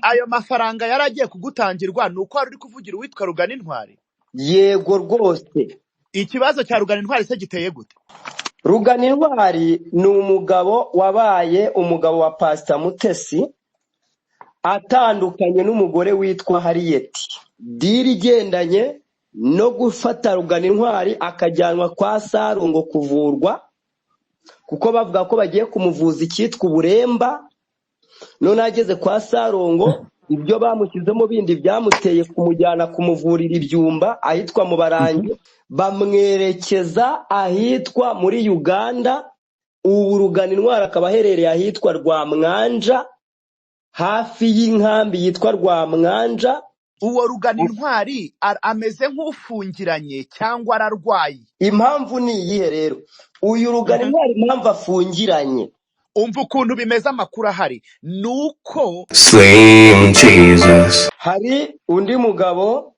ayo mafaranga yaragiye kugutangirwa ni uko wari uri kuvugira uwitwa Rugana Intwari? Yego rwose. Ikibazo cya Rugana Intwari se giteye gute? Rugana Intwari ni umugabo wabaye umugabo wa Pastor Mutesi, atandukanye n'umugore witwa Harriet. Diri igendanye no gufata Rugana Intwari akajyanwa kwa Sarongo kuvurwa, kuko bavuga ko bagiye kumuvuza icyitwa uburemba. None ageze kwa Sarongo, ibyo bamushyizemo bindi byamuteye kumujyana kumuvurira ibyumba ahitwa mu Barangi, bamwerekeza ahitwa muri Uganda. Ubu Rugana Intwari akaba aherereye ahitwa Rwamwanja, hafi y'inkambi yitwa Rwamwanja. Uwo Rugana Intwari ameze nk'ufungiranye cyangwa ararwaye? Impamvu ni iyihe rero? Uyu Rugana Intwari impamvu afungiranye, umva ukuntu bimeze amakuru ahari, nuko Slim Jesus. hari undi mugabo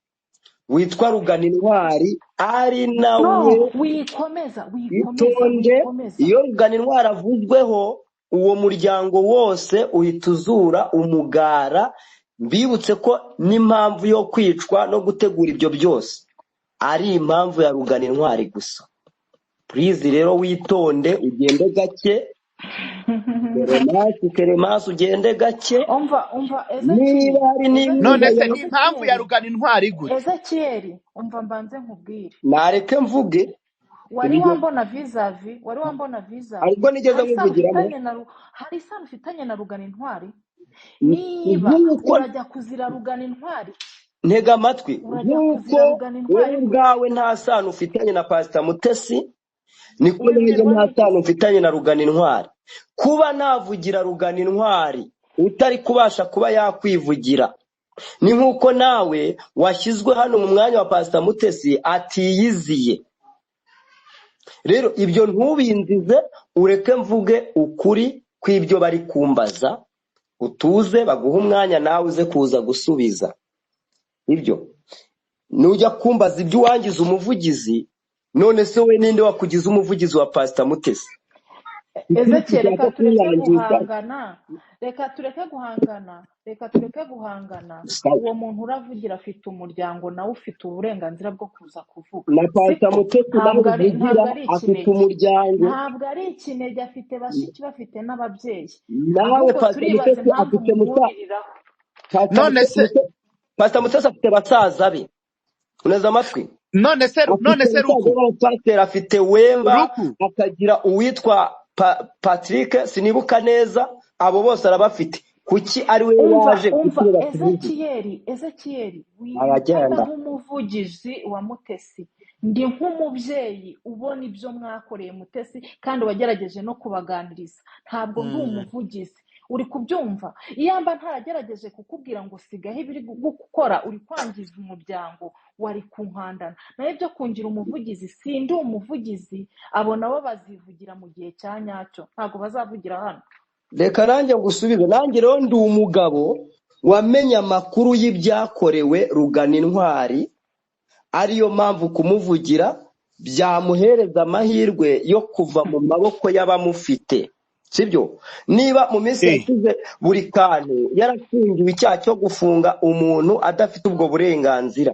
witwa Rugana Intwari ari nawe No, wikomeza itonde. Iyo Rugana Intwari avuzweho, uwo muryango wose uhita uzura umugara. Mbibutse ko n'impamvu yo kwicwa no gutegura ibyo byose ari impamvu ya Rugana Intwari gusa. Please rero witonde, ugende gake. Keremasi ugende gake. umva Niba hari n'imwe none se ni impamvu ya Rugana Intwari gute? Ezekiel, umva mbanze nkubwire. nareke mvuge. Wari wambona vizavi Ariko nigeze muvugiramo. hari isano ufitanye na Rugana Intwari? Niba urajya kuzira Rugana Intwari, Ntega amatwi, nk'uko wowe ubwawe nta sano ufitanye na Pastor Mutesi, niko nanjye nta sano mfitanye na Rugana Intwari. Kuba navugira Rugana Intwari utari kubasha kuba yakwivugira, ni nk'uko nawe washyizwe hano mu mwanya wa Pastor Mutesi atiyiziye. Rero ibyo ntubinzize, ureke mvuge ukuri kw'ibyo bari kumbaza, utuze baguha umwanya nawe uze kuza gusubiza. Ibyo nujya kumbaza ibyo wangiza umuvugizi, none se we ninde wakugize umuvugizi wa Pastor Mutesi? Ezekiel, reka tureke guhangana. Uwo muntu uravugira afite umuryango, nawe ufite uburenganzira bwo kuza kuvuga. Na Pastor Mutesi nawe uvugira afite umuryango. Ntabwo ari ikinege, afite bashiki, bafite n'ababyeyi. Nawe Pastor Mutesi afite none se Pastor Mutesi afite basaza be. Uneza amatwi? none se Ruku Pastor afite Wemba, akagira uwitwa Patrick, sinibuka neza. Abo bose arabafite. Kuki ari we waje kutubera Ezekiel, wibanda nk'umuvugizi wa Mutesi. Ndi nk'umubyeyi ubona ibyo mwakoreye Mutesi kandi wagerageje no kubaganiriza. Ntabwo ndi umuvugizi, uri kubyumva? Iyamba ntagerageje kukubwira ngo sigaho ibiri gukora, uri kwangiza umuryango, wari kunkandana. Naye byo kungira umuvugizi, sindi umuvugizi. Abo nabo bazivugira mu gihe cya nyacyo, ntabwo bazavugira hano. Reka nanjye ngusubize. Nanjye rero ndi umugabo wamenye amakuru y'ibyakorewe Rugana Intwari, ariyo mpamvu kumuvugira byamuhereza amahirwe yo kuva mu maboko y'abamufite. Sibyo? Niba mu minsi yashize buri kantu yarafungiwe icyaha cyo gufunga umuntu adafite ubwo burenganzira,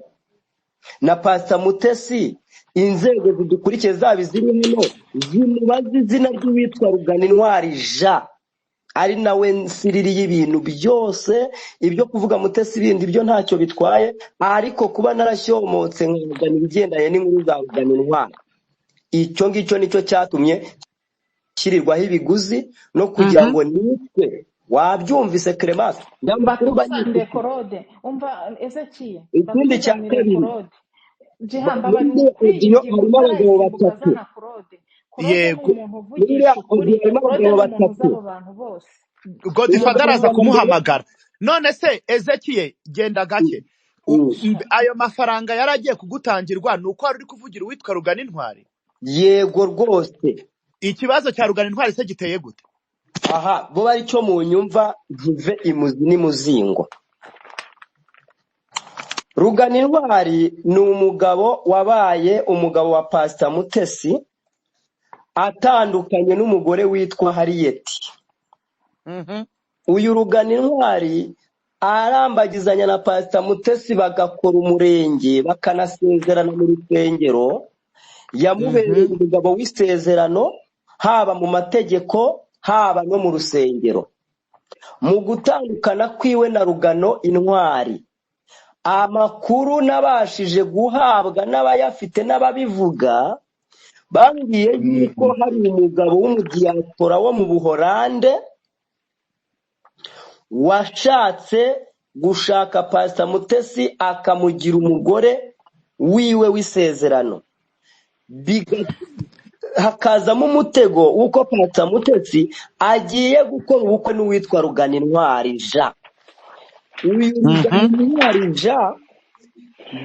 na Pastor Mutesi inzego zidukurikiye zaba ziri hano zimubaza izina ry'uwitwa Rugana Intwari ja, ari nawe nsiriri y'ibintu byose. Ibyo kuvuga Mutesi bindi byo ntacyo bitwaye, ariko kuba narashyomotse nkagana ibigendanye n'inkuru za Rugana Intwari, icyo ngicyo nicyo cyatumye kirirwaho ibiguzi no kugira ngo nitwe. Wabyumvise Clemence? Ndambakubande Korode. Umva Ezekiel, ikindi cya kabiri, Jihamba bari harimo abagabo batatu. Yego, Godfather araza kumuhamagara. None se Ezekiel, genda gake. Ayo mafaranga yaragiye kugutangirwa ni uko wari uri kuvugira uwitwa Rugana Intwari? Yego rwose. Ikibazo cya Rugana Intwari se giteye gute? Aha, bo bari cyo mu nyumva ntive imuzi n'imuzingo. Rugana Intwari ni umugabo wabaye umugabo wa Pastor Mutesi, atandukanye n'umugore witwa Harriet. Uyu Rugana Intwari arambagizanya na Pastor Mutesi bagakora umurenge bakanasezerana mu rusengero. Yamubereye umugabo w'isezerano haba mu mategeko haba no mu rusengero. Mu gutandukana kwiwe na Rugano Intwari, amakuru nabashije guhabwa n'abayafite n'ababivuga bambwiye yuko hari umugabo w'umudiaspora wo mu Buholande washatse gushaka Pastor Mutesi akamugira umugore wiwe w'isezerano. Hakazamo umutego w'uko Pastor Mutesi agiye gukora ubukwe n'uwitwa Rugano Intwari Jean. Uyu Rugano Intwari Jean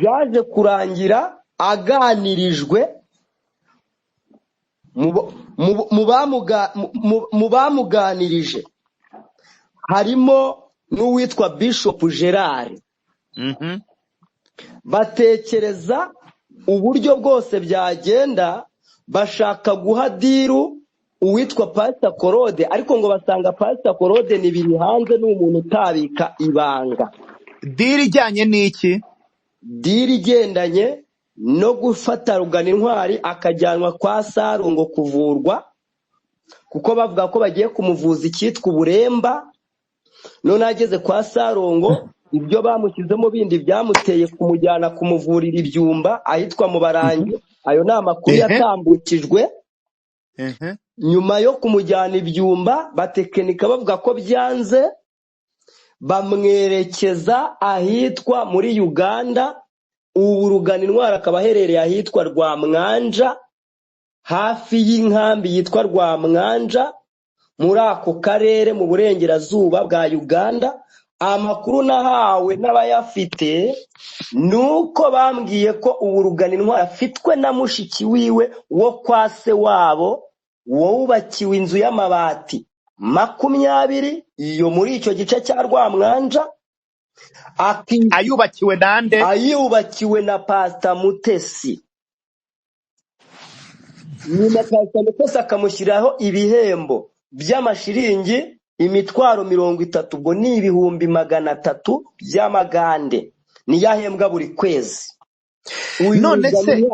yaje kurangira aganirijwe mu bamuganirije harimo n'uwitwa Bishop Gerard. Batekereza uburyo bwose byagenda bashaka guha diru uwitwa Pastor Claude, ariko ngo basanga Pastor Claude ni biri hanze n'umuntu utabika ibanga. Diri ijyanye n'iki? Diri igendanye no gufata Rugano Intwari akajyanwa kwa Sarongo kuvurwa, kuko bavuga ko bagiye kumuvuza icyitwa uburemba. None ageze kwa Sarongo ibyo bamushyizemo bindi byamuteye kumujyana kumuvurira ibyumba ahitwa mu Barangi. Ayo ni amakuru yatambukijwe. Nyuma yo kumujyana ibyumba batekinika bavuga ko byanze, bamwerekeza ahitwa muri Uganda. Ubu Rugano Intwari akaba aherereye ahitwa Rwamwanja, hafi y'inkambi yitwa Rwamwanja muri ako karere mu burengerazuba bwa Uganda. Amakuru nahawe n'abayafite nuko bambwiye ko ubu Rugano Intwari afitwe na mushiki wiwe wo kwa se wabo wubakiwe inzu y'amabati 20 iyo muri icyo gice cya Rwamwanja. Ayubakiwe nande? Ayubakiwe na Pastor Mutesi. Nyuma Pastor Mutesi akamushyiraho ibihembo by'amashiringi 30 ubwo ni 300 by'amagande ni yahembwa buri kwezi. None se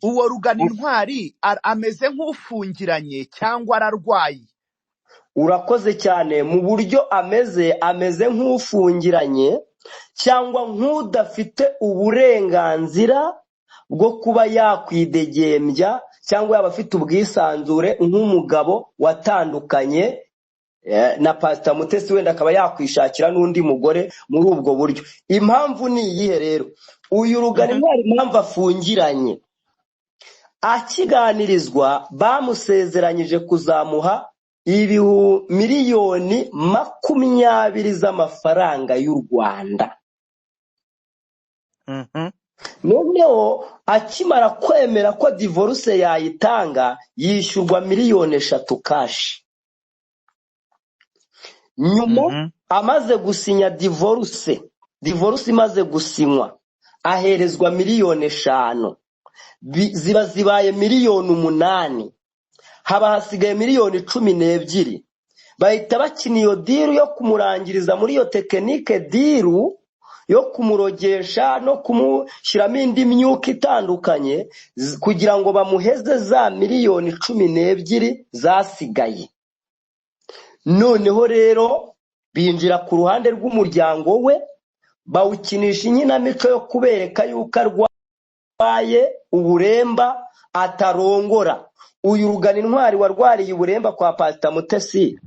uwo Rugano Intwari ameze nk'ufungiranye cyangwa ararwaye? Urakoze cyane. Mu buryo ameze nk'ufungiranye cyangwa nk'udafite uburenganzira bwo kuba yakwidegembya cyangwa yaba afite ubwisanzure nk'umugabo watandukanye na Pastor Mutesi, wenda akaba yakwishakira n'undi mugore muri ubwo buryo. Impamvu ni iyihe rero? Uyu Rugano Intwari impamvu afungiranye, akiganirizwa bamusezeranyije kuzamuha miliyoni 20 z'amafaranga y'u Rwanda. Noneho akimara kwemera ko divorce yayitanga yishyurwa 3 miliyoni cash. Nyuma amaze gusinya divorce imaze gusinywa aherezwa 5 miliyoni, ziba zibaye 8 miliyoni. Haba hasigaye 12 miliyoni. Bahita bakina iyo diru yo kumurangiriza muri iyo tekinike diru yo kumurogesha no kumushyiramo indi myuka itandukanye kugira ngo bamuheze za 12 miliyoni zasigaye. Noneho rero binjira ku ruhande rw'umuryango we bawukinisha inkinamico yo kubereka yuko arwaye uburemba atarongora. Uyu Rugano Intwari warwariye uburemba kwa Pastor Mutesi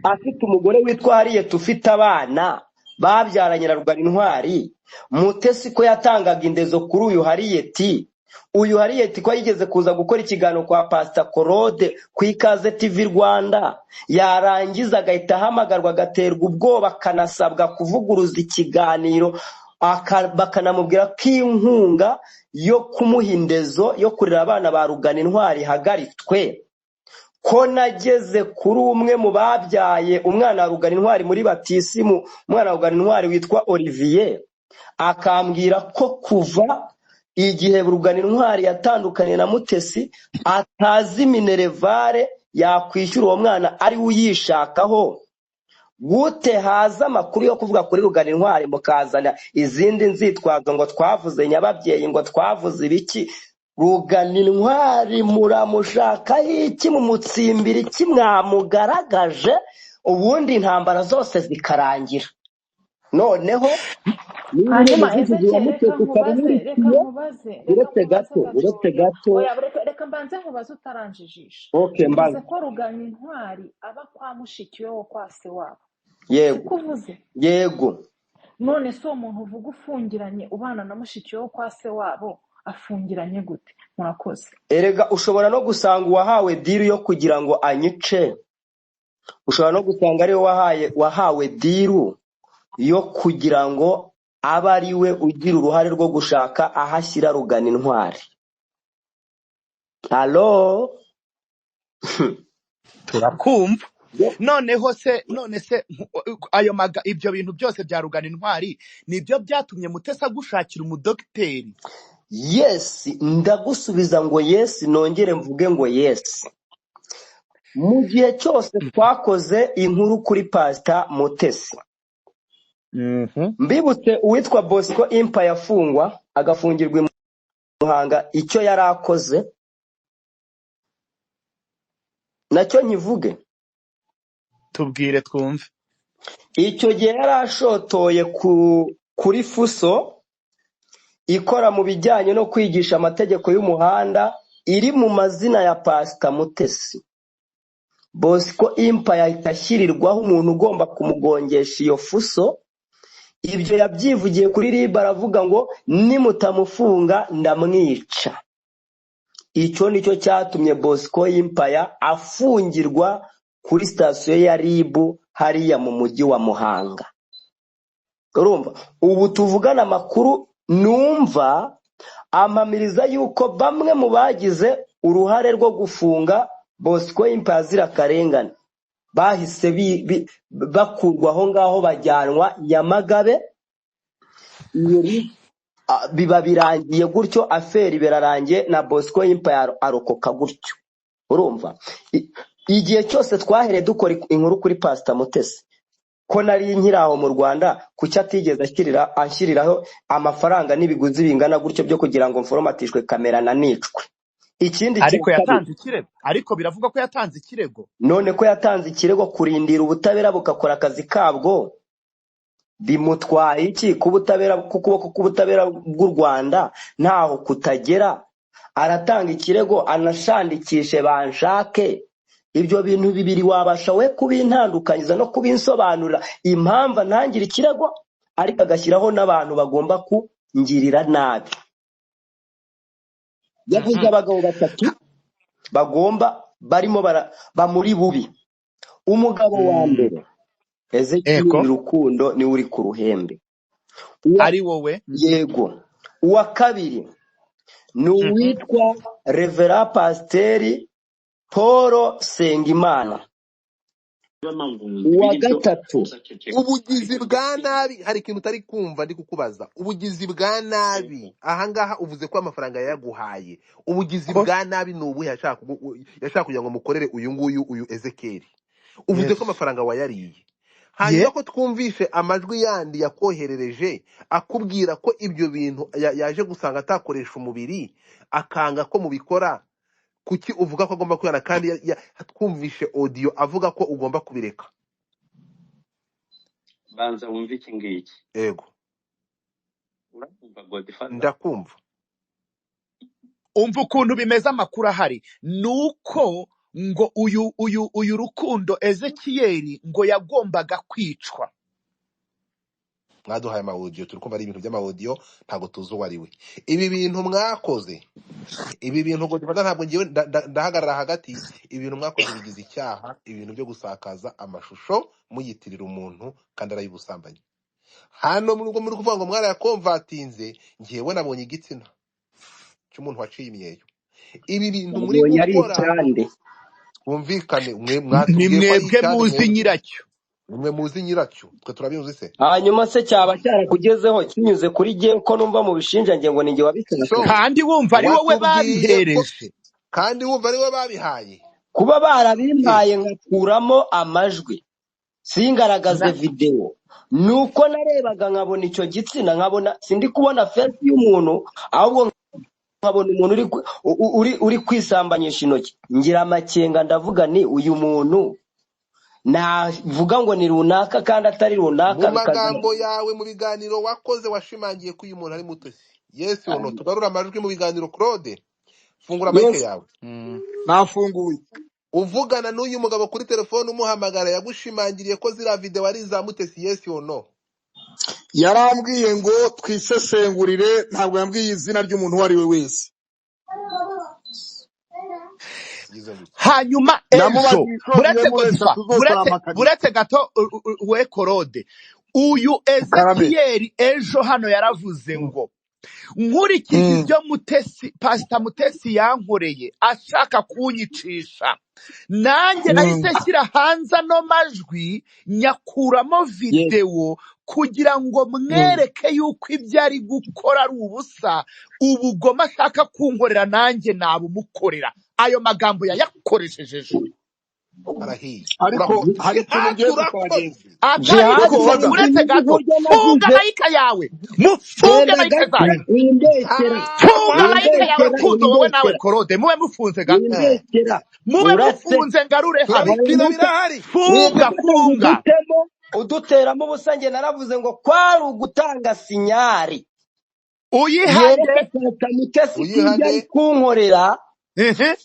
afite umugore witwa Harriet ufite abana babyaranye na Rugano Intwari. Mutesi ko yatangaga indezo kuri uyu Harriet. Uyu Harriet ko yigeze kuza gukora ikiganiro kwa Pastor Claude ku Ikaze TV Rwanda, yarangiza agahita ahamagarwa agaterwa ubwoba akanasabwa kuvuguruza ikiganiro, bakanamubwira ko inkunga yo kumuha indezo yo kurera abana ba Rugano Intwari hagaritswe. Ko nageze kuri umwe mu babyaye umwana wa Rugano Intwari muri batisimu, umwana wa Rugano Intwari witwa Olivier, akambwira ko kuva igihe Rugano Intwari yatandukanye na Mutesi atazi minerevare yakwishyura uwo mwana ari uyishakaho. gute haza amakuru yo kuvuga kuri Ruganintwari mukazana izindi nzitwazo ngo twavuze nyababyeyi ngo twavuze ibiki? Ruganintwari muramushakaho iki? Mumutsimbira iki mwamugaragaje ubundi intambara zose zikarangira? Noneho hanyuma Ezekiel reka uretse gato reka mbanze nkubaze utaranjijisha. Okay, uvuze ko Ruganintwari aba kwa mushiki we wo kwa se wabo. Yego. Uvuze Yego. None se uwo muntu uvuga ufungiranye ubana na mushiki we wo kwa se wabo afungiranye gute? Murakoze. Erega ushobora no gusanga uwahawe diri yo kugira ngo anyice, ushobora no gusanga ari wahawe diru yo kugira ngo abe ari we ugira uruhare rwo gushaka ahashyira Ruganintwari. Halo? Turakumva. None se ibyo bintu byose bya Ruganintwari nibyo byatumye Mutesi gushakira umudokiteri? Yes, ndagusubiza ngo yes, nongere mvuge ngo yes. Mu gihe cyose twakoze inkuru kuri Pastor Mutesi, mbibutse uwitwa Bosco Impa yafungwa agafungirwa i Muhanga, icyo yari akoze nacyo nkivuge. Tubwire twumve. Icyo gihe yari ashotoye kuri Fuso ikora mu bijyanye no kwigisha amategeko y'umuhanda iri mu mazina ya Pastor Mutesi. Bosco Impa yahita ashyirirwaho umuntu ugomba kumugongesha iyo Fuso. Ibyo yabyivugiye kuri RIB, aravuga ngo nimutamufunga ndamwica. Icyo nicyo cyatumye Bosco Impa afungirwa kuri sitasiyo ya RIB hariya mu mujyi wa Muhanga. Urumva, ubu tuvugana amakuru numva amamiriza yuko bamwe mu bagize uruhare rwo gufunga Bosco Impa azira karengane bahise bakurwa aho ngaho bajyanwa Nyamagabe. Biba birangiye gutyo, aferi birarangiye na Bosco Impa arokoka gutyo. Urumva, igihe cyose twahere dukora inkuru kuri Pastor Mutesi, ko nari nkiraho mu Rwanda, kuki atigeze anshyiriraho amafaranga n'ibiguzi bingana gutyo byo kugira ngo mforomatishwe kamera na nicwe? Ikindi ariko yatanze ikirego, ariko biravuga ko yatanze ikirego. None ko yatanze ikirego, kurindira ubutabera bukakora akazi kabwo bimutwaye iki? Ku butabera, kukuboko k'ubutabera bw'u Rwanda ntaho kutagera. Aratanga ikirego anashandikishe banshake. Ibyo bintu bibiri wabasha we kubintandukanyiza no kubinsobanurira impamvu ntangira ikirego, ariko agashyiraho n'abantu bagomba kungirira nabi. Yavuze abagabo batatu bagomba barimo bamuri bubi. Umugabo wa mbere Ezekiel Rukundo ni uri ku ruhembe, ari wowe. Yego. Uwa kabiri ni uwitwa Reverend Pasiteri Paul Sengimana. Uwa gatatu ubugizi bwa nabi. Hari ikintu utari kumva ndi kukubaza. Ubugizi bwa nabi ahangaha uvuze ko amafaranga yaguhaye. Ubugizi bwa nabi ni ubu yashaka kugira ngo mukorere uyu Ezekiel. Uvuze ko amafaranga wayariye. Hanyuma ko twumvishe amajwi yandi yakoherereje akubwira ko ibyo bintu yaje gusanga atakoresha umubiri, akanga ko mubikora. Kuki uvuga ko agomba kuyana kandi twumvishe audio avuga ko ugomba kubireka? Banza wumve iki ngiki. Yego. Urakumva Godfather? Ndakumva. Umva ukuntu bimeze amakuru ahari. Nuko ngo uyu Rukundo Ezekiel ngo yagombaga kwicwa. Mwaduhaye amaudio, turi kumva ari ibintu by'amaudio, ntago tuzi uwo ari we. Ibi bintu mwakoze, ibi bintu Godfather ntabwo ngiye ndahagarara hagati. Ibintu mwakoze bigize icyaha, ibintu byo gusakaza amashusho muyitirira umuntu kandi arayibusambanye. Hano muri kuvuga ngo mwarayakonvatinze, ngiyewe nabonye igitsina cy'umuntu waciye imyeyo. Ibi bintu muri gukora wumvikane, ni mwebwe muzi nyiracyo. Umwe muzi nyiracyo, twe turabizi se. Hanyuma se cyaba cyarakugezeho kinyuze kuri giye ko numva mu bishinja nge ngo ninge wabitse. Kandi wumva ari wowe babihereje, kandi wumva ari wowe babihaye. Kuba barabimpaye ngakuramo amajwi, singaragaze Na- video nuko narebaga nkabona icyo gitsina nkabona sindi kubona face y'umuntu ahubwo nkabona umuntu uri kwisambanyisha intoki ngira amakenga ndavuga ni uyu muntu navuga ngo ni runaka kandi atari runaka mu magambo yawe mu biganiro wakoze washimangiye ko uyu muntu ari mutesi. Yes or no? Tugarura amajwi mu biganiro. Claude, fungura mic yawe. nafunguye Uvugana n'uyu mugabo kuri telefone umuhamagara yagushimangiriye ko zira video ari za mutesi. Yes or no? yarambwiye ngo twisesengurire ntabwo yambwiye izina ry'umuntu uwo ari we wese hanyuma ejo namubajije buretse gato we Korode uyu Ezekiyeli ejo hano yaravuze ngo nkurikije ibyo Pastor Mutesi yankoreye ashaka kunyicisha nanjye nahise nshyira hanze ano majwi nyakuramo videwo kugira ngo mwereke yuko ibyo ari gukora ari ubusa ubugome ashaka kunkorera nanjye nabumukorera. Ayo magambo yayakoresheje ejo ariko hari ikintu ngiye kukubagenza ariko uretse gato funga mayika yawe mufunge mayika zawe funga mayika yawe kuzo wowe nawe Korode mube mufunze gato mube mufunze ngarure hari funga uduteramo ubusange naravuze ngo kwari ugutanga sinyari uyihande Mutesi kunkorera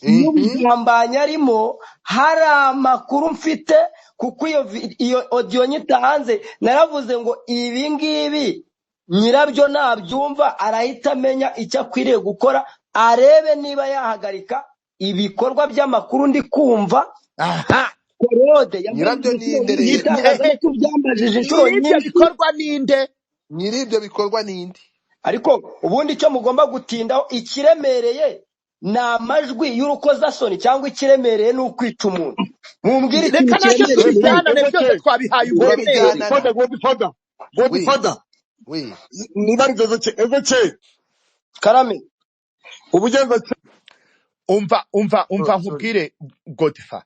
n'ubwambanya arimo hari amakuru mfite kuko iyo audio nyita hanze naravuze ngo ibi ngibi nyirabyo nabyumva arahita amenya icyo akwiriye gukora arebe niba yahagarika ibikorwa by'amakuru ndi kumva. Korode nyirabyo ninde nyiribyo bikorwa ninde ariko ubundi icyo mugomba gutindaho ikiremereye ni amajwi y'urukozasoni cyangwa ikiremereye ni ukwica umuntu mumbwire reka nacyo tubijyanane byose twabihaye uburemere Godfather niba ari Ezekiyeli karame ubugenza umva nkubwire Godfather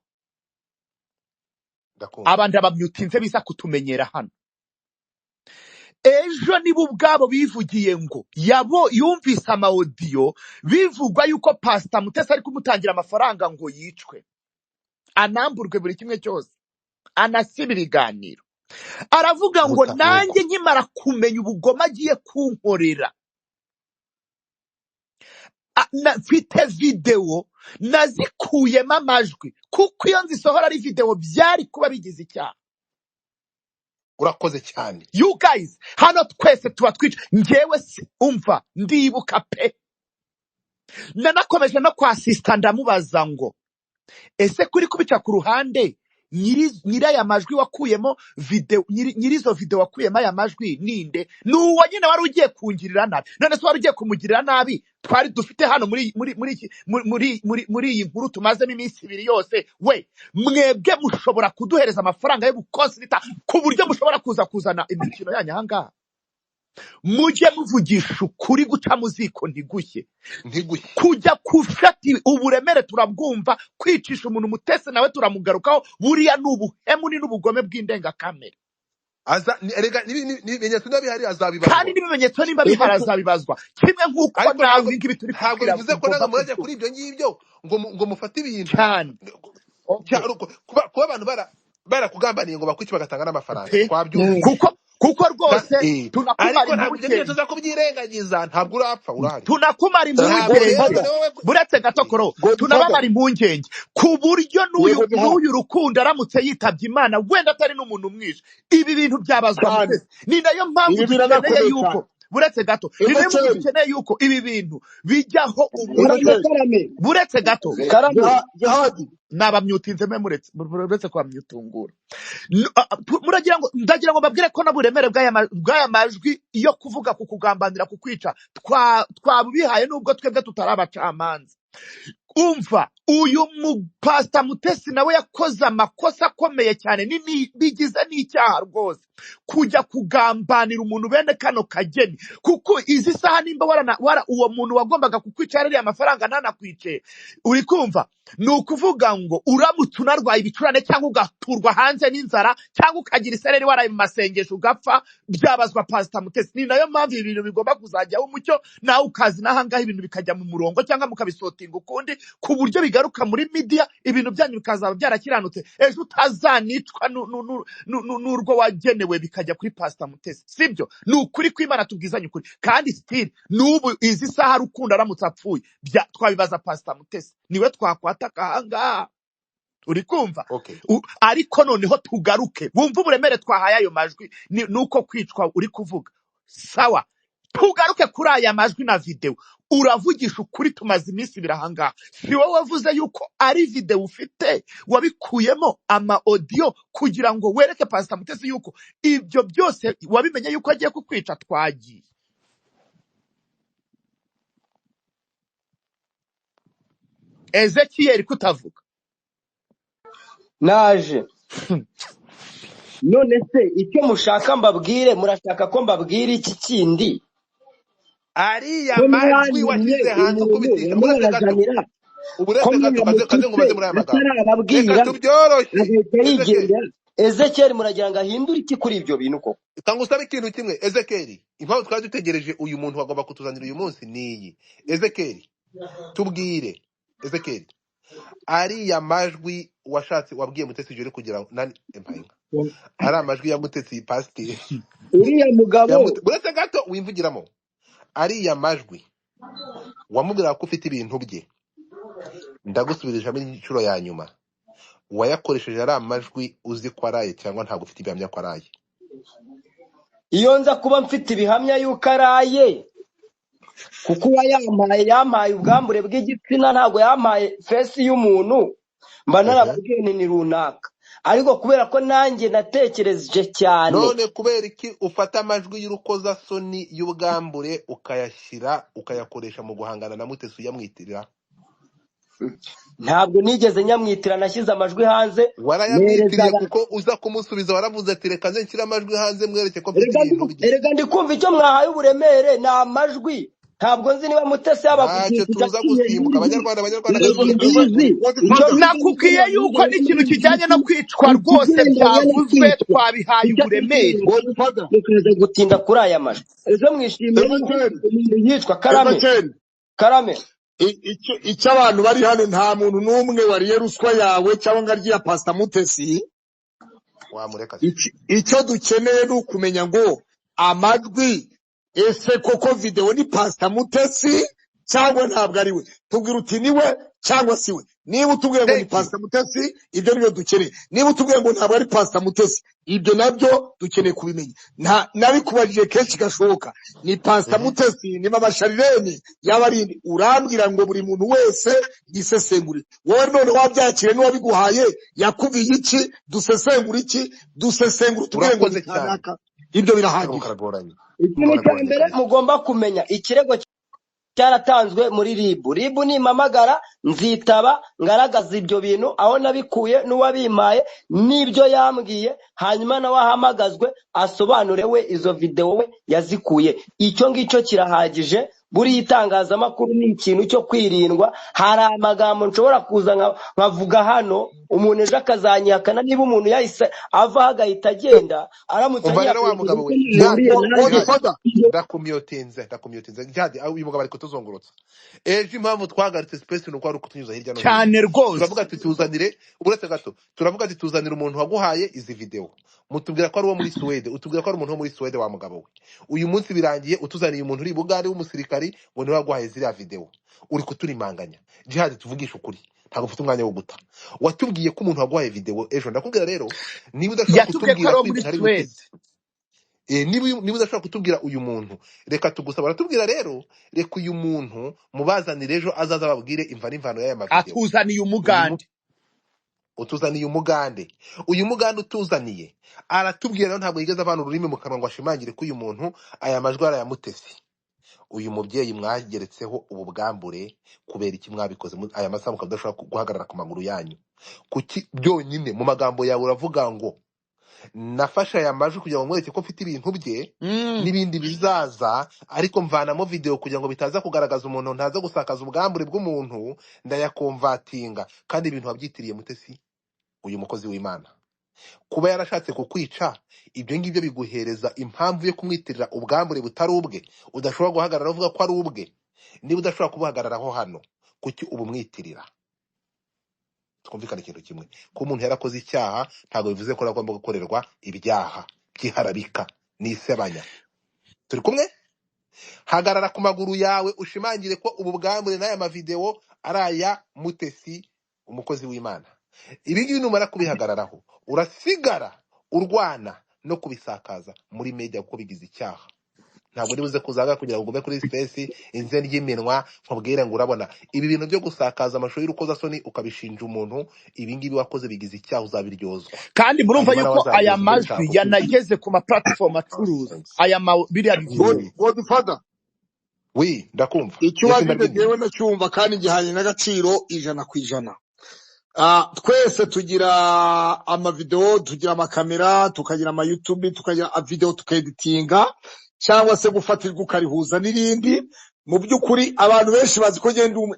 abandi abamyutinze biza kutumenyera hano ejo nibo ubwabo bivugiye ngo yumvise amaudiyo bivugwa yuko Pastor Mutesi ari kumutangira amafaranga ngo yicwe anamburwe buri kimwe cyose anasiba ibiganiro aravuga ngo nanjye nkimara kumenya ubugome agiye kunkorera mfite videwo nazikuyemo amajwi kuko iyo nzisohora ari videwo byari kuba bigize icyaha. urakoze cyane you guys hano twese tuba twica njyewe umva ndibuka pe nanakomeje no kwa sister ndamubaza ngo ese kuri kubica ku ruhande nyiraya majwi wakuyemo video nyirizo video wakuyemo aya majwi ninde nuwo nyine wari ugiye kungirira nabi none se wari ugiye kumugirira nabi twari dufite hano muri iyi nkuru tumazemo iminsi ibiri yose we mwebwe mushobora kuduhereza amafaranga yo gukonsita ku buryo mushobora kuzana imikino yanyu ahangaha mujye muvugisha ukuri guca mu ziko ntigushye kujya kufata uburemere turabwumva kwicisha umuntu Mutesi nawe turamugarukaho buriya n'ubuhemu ni n'ubugome bw'indengakamere n'ibimenyetso n'abihari azabibazwa kandi n'ibimenyetso nimba bihari azabibazwa kimwe nk'uko nawe ngibi turi ntabwo bivuze ko naga murajya kuri ibyo ngibyo ngo mufate ibintu cyane kuba abantu barakugambaniye ngo bakwice bagatanga n'amafaranga twabyumva kuko rwose ariko ntabwo ibyo ngibyo tuza kubyirengagiza ntabwo urapfa urahari tunakumara impungenge buretse gato koro tunabamara impungenge ku buryo n'uyu Rukundo aramutse yitabye Imana wenda atari n'umuntu umwishe ibi bintu byabazwa Mutesi ni nayo mpamvu dukeneye yuko buretse gato ni nayo mpamvu dukeneye yuko ibi bintu bijyaho buretse gato nabamyutinze muretse kwa myutungura ndagira ngo babwire ko naburemere bw'aya majwi yo kuvuga ku kugambanira ku kwica twabihaye nubwo twebwe tutari abacamanza umva uyu mupasita Mutesi nawe yakoze amakosa akomeye cyane bigize n'icyaha rwose kujya kugambanira umuntu bene kano kageni, kuko izi saha nimba uwo muntu wagombaga kukwica yarariye amafaranga ntanakwice, uri kumva? Ni ukuvuga ngo uramutse unarwaye ibicurane cyangwa ugaturwa hanze n'inzara cyangwa ukagira isereri waraye mu masengesho ugapfa, byabazwa pasita Mutesi. Ni nayo mpamvu ibi bintu bigomba kuzajyaho umucyo, nawe ukazi n'ahangaha ibintu bikajya mu murongo cyangwa mukabisotinga ukundi, ku buryo bigaruka muri media, ibintu byanyu bikazaba byarakiranutse, ejo utazanicwa n'urwo wagenewe bikajya kuri pasita Mutesi. Sibyo? Ni ukuri kw'Imana tubwizanye ukuri. Kandi still n'ubu izi saha Rukundo aramutse apfuye twabibaza pasita Mutesi, niwe twakwataka ahangaha, uri kumva? Okay. Ariko noneho tugaruke, wumva uburemere twahaye ayo majwi nuko kwicwa uri kuvuga. Sawa, tugaruke kuri aya majwi na video. Uravugisha ukuri, tumaze iminsi birahangaha. Si wowe wavuze yuko ari video ufite wabikuyemo ama audio kugira ngo wereke pasita Mutesi yuko ibyo byose wabimenye yuko agiye kukwica? Twagiye Ezekiel kutavuga naje. None se icyo mushaka mbabwire, murashaka ko mbabwira iki kindi? ariya Ko majwi mwanyimye washyize hanze umuntu ukubitisha uretse gato wamubazanira, ko uretse gato kaze ngo maze muri aya magambo atarababwira reka tubyoroshye agahita Ezekeri yigendera. Ezekiel muragira ngo ahindure iki kuri ibyo bintu koko? kanga usabe ikintu kimwe. Ezekeri, impamvu twari dutegereje uyu muntu wagomba kutuzanira uyu munsi niyi. Ezekeri, tubwire. Ezekeri, ariya majwi washatse wabwiye Mutesi ijoro kugira ngo nani empayinga ari amajwi ya Mutesi pasiteri Uriya mugabo uretse gato wimvugiramo, ariya majwi wamubwira ko ufite ibintu bye, ndagusubirijamo inshuro ya nyuma, wayakoresheje ari amajwi uzi ko araye cyangwa ntabwo ufite ibihamya ko araye? iyo nza kuba mfite ibihamya yuko araye, kuko yampaye ubwambure bw'igitsina, ntabwo yampaye fesi y'umuntu, mba narababwiye ni runaka. Ariko kubera ko nanjye natekereje cyane, none kubera iki ufata amajwi y'urukozasoni y'ubwambure ukayakoresha mu guhangana na Mutesi uyamwitirira? ntabwo nigeze nyamwitira, nashyize amajwi hanze. warayamwitiriye kuko uza kumusubiza waravuze ati reka nze nshyire amajwi hanze mwereke ko mfite ibintu bye. Erega ndi kumva icyo mwahaye uburemere ni amajwi. Ntabwo nzi niba Mutesi ntacyo tuza gusimbuka. Abanyarwanda nakubwiye yuko n'ikintu kijyanye no kwicwa rwose byavuzwe, twabihaye uburemere. tukaza gutinda kuri aya majwi. Ejo mwishimiye umuntu yitwa Karame. icyo abantu bari hano, nta muntu n'umwe wariye ruswa yawe cyangwa ngo arye iya pasita Mutesi. wamureka icyo dukeneye ni ukumenya ngo amajwi, ese koko video ni pasita Mutesi cyangwa ntabwo ari we? Tubwira uti ni we cyangwa si we. Niba utubwiye ngo ni pasita Mutesi, ibyo nibyo dukeneye. Niba utubwiye ngo ntabwo ari pasita Mutesi, ibyo nabyo dukeneye kubimenya. Nabikubajije kenshi gashoboka, ni pasita Mutesi, ni mama Sharirene, yaba ari urambwira ngo buri muntu wese yisesengure. Wowe none wabyakire n'uwabiguhaye yakubwiye iki? Dusesengura iki? Dusesengura utubwiye ngo ni kanaka. Ibyo birahagije. Ikintu cya mbere mugomba kumenya, ikirego cyaratanzwe muri RIB. RIB nimpamagara nzitaba, ngaragaza ibyo bintu, aho nabikuye n'uwabimpaye n'ibyo yambwiye, hanyuma nawe ahamagazwe asobanure we izo video we yazikuye. Icyo ngicyo kirahagije. Buri itangazamakuru ni ikintu cyo kwirindwa. Hari amagambo nshobora kuza nkavuga hano, umuntu ejo akazanyihakana. Niba umuntu yahise ava agahita agenda, aramutse ndakumyotenze jadi uyu mugabo ari kutuzongurutsa. Ejo impamvu twagaritse space nuko ari kutunyuza hirya no hino cyane rwose. turavuga ati tuzanire, uretse gato turavuga ati tuzanire umuntu waguhaye izi video, mutubwira ko ari uwo muri Swede, utubwira ko ari umuntu wo muri Swede wa mugabo we. Uyu munsi birangiye utuzaniye umuntu uri Bugande w'umusirikari ngo niwe waguhaye ziriya video, uri kuturimanganya. Jihad, tuvugisha ukuri, ntabwo ufite umwanya wo guta. Watubwiye ko umuntu waguhaye video ejo. Ndakubwira rero, niba udashobora kutubwira niba udashobora kutubwira uyu muntu, reka tugusaba baratubwira rero, reka uyu muntu mubazanire ejo azaza babwire imva n'imvano y'aya mavideo. Atuzaniye umugande. Utuzaniye umugande. Uyu mugande utuzaniye aratubwira rero ntabwo yigeze avana ururimi mu kanwa ngo ashimangire ko uyu muntu aya majwi ari aya Mutesi. uyu mubyeyi mwageretseho ubu bwambure kubera iki mwabikoze aya masaha mukaba mudashobora guhagarara ku maguru yanyu? Kuki byonyine mu magambo yawe uravuga ngo nafashe aya majwi kugira ngo mwereke ko mfite ibintu bye n'ibindi bizaza, ariko mvanamo video kugira ngo bitaza kugaragaza umuntu, ntaza gusakaza ubwambure bw'umuntu, ndayakomvatinga. Kandi ibintu wabyitiriye Mutesi, uyu mukozi w'Imana. Kuba yarashatse kukwica, ibyo ngibyo biguhereza impamvu yo kumwitirira ubwambure butari ubwe, udashobora guhagarara uvuga ko ari ubwe. Niba udashobora kubuhagararaho hano, kuki ubumwitirira? Twumvikana ikintu kimwe, ko umuntu yarakoze icyaha ntabwo bivuze ko agomba gukorerwa ibyaha by'iharabika n'isebanya. Turi kumwe? Hagarara ku maguru yawe ushimangire ko ubu bwambure n'aya mavideo ari aya Mutesi, umukozi w'Imana. Ibi ngibi numara kubihagararaho, urasigara urwana no kubisakaza muri media kuko bigize icyaha. Ntabwo nibuze kuzaga kugira ngo ugume kuri space inze ry'iminwa nkubwire ngo urabona ibi bintu byo gusakaza amashusho y'urukozasoni ukabishinja umuntu, ibi ngibi wakoze bigize icyaha, uzabiryozwa. kandi murumva yuko aya majwi yanageze ku ma platform acuruza aya biriya bivuye. Godfather, Oui, ndakumva. icyo wagize jewe ndacyumva kandi gihanye n'agaciro 100%. Twese tugira amavideo, tugira amakamera, tukagira ama YouTube, tukagira video tukeditinga cyangwa se gufatirwa ukarihuza n'irindi. Mu by'ukuri abantu benshi bazi ko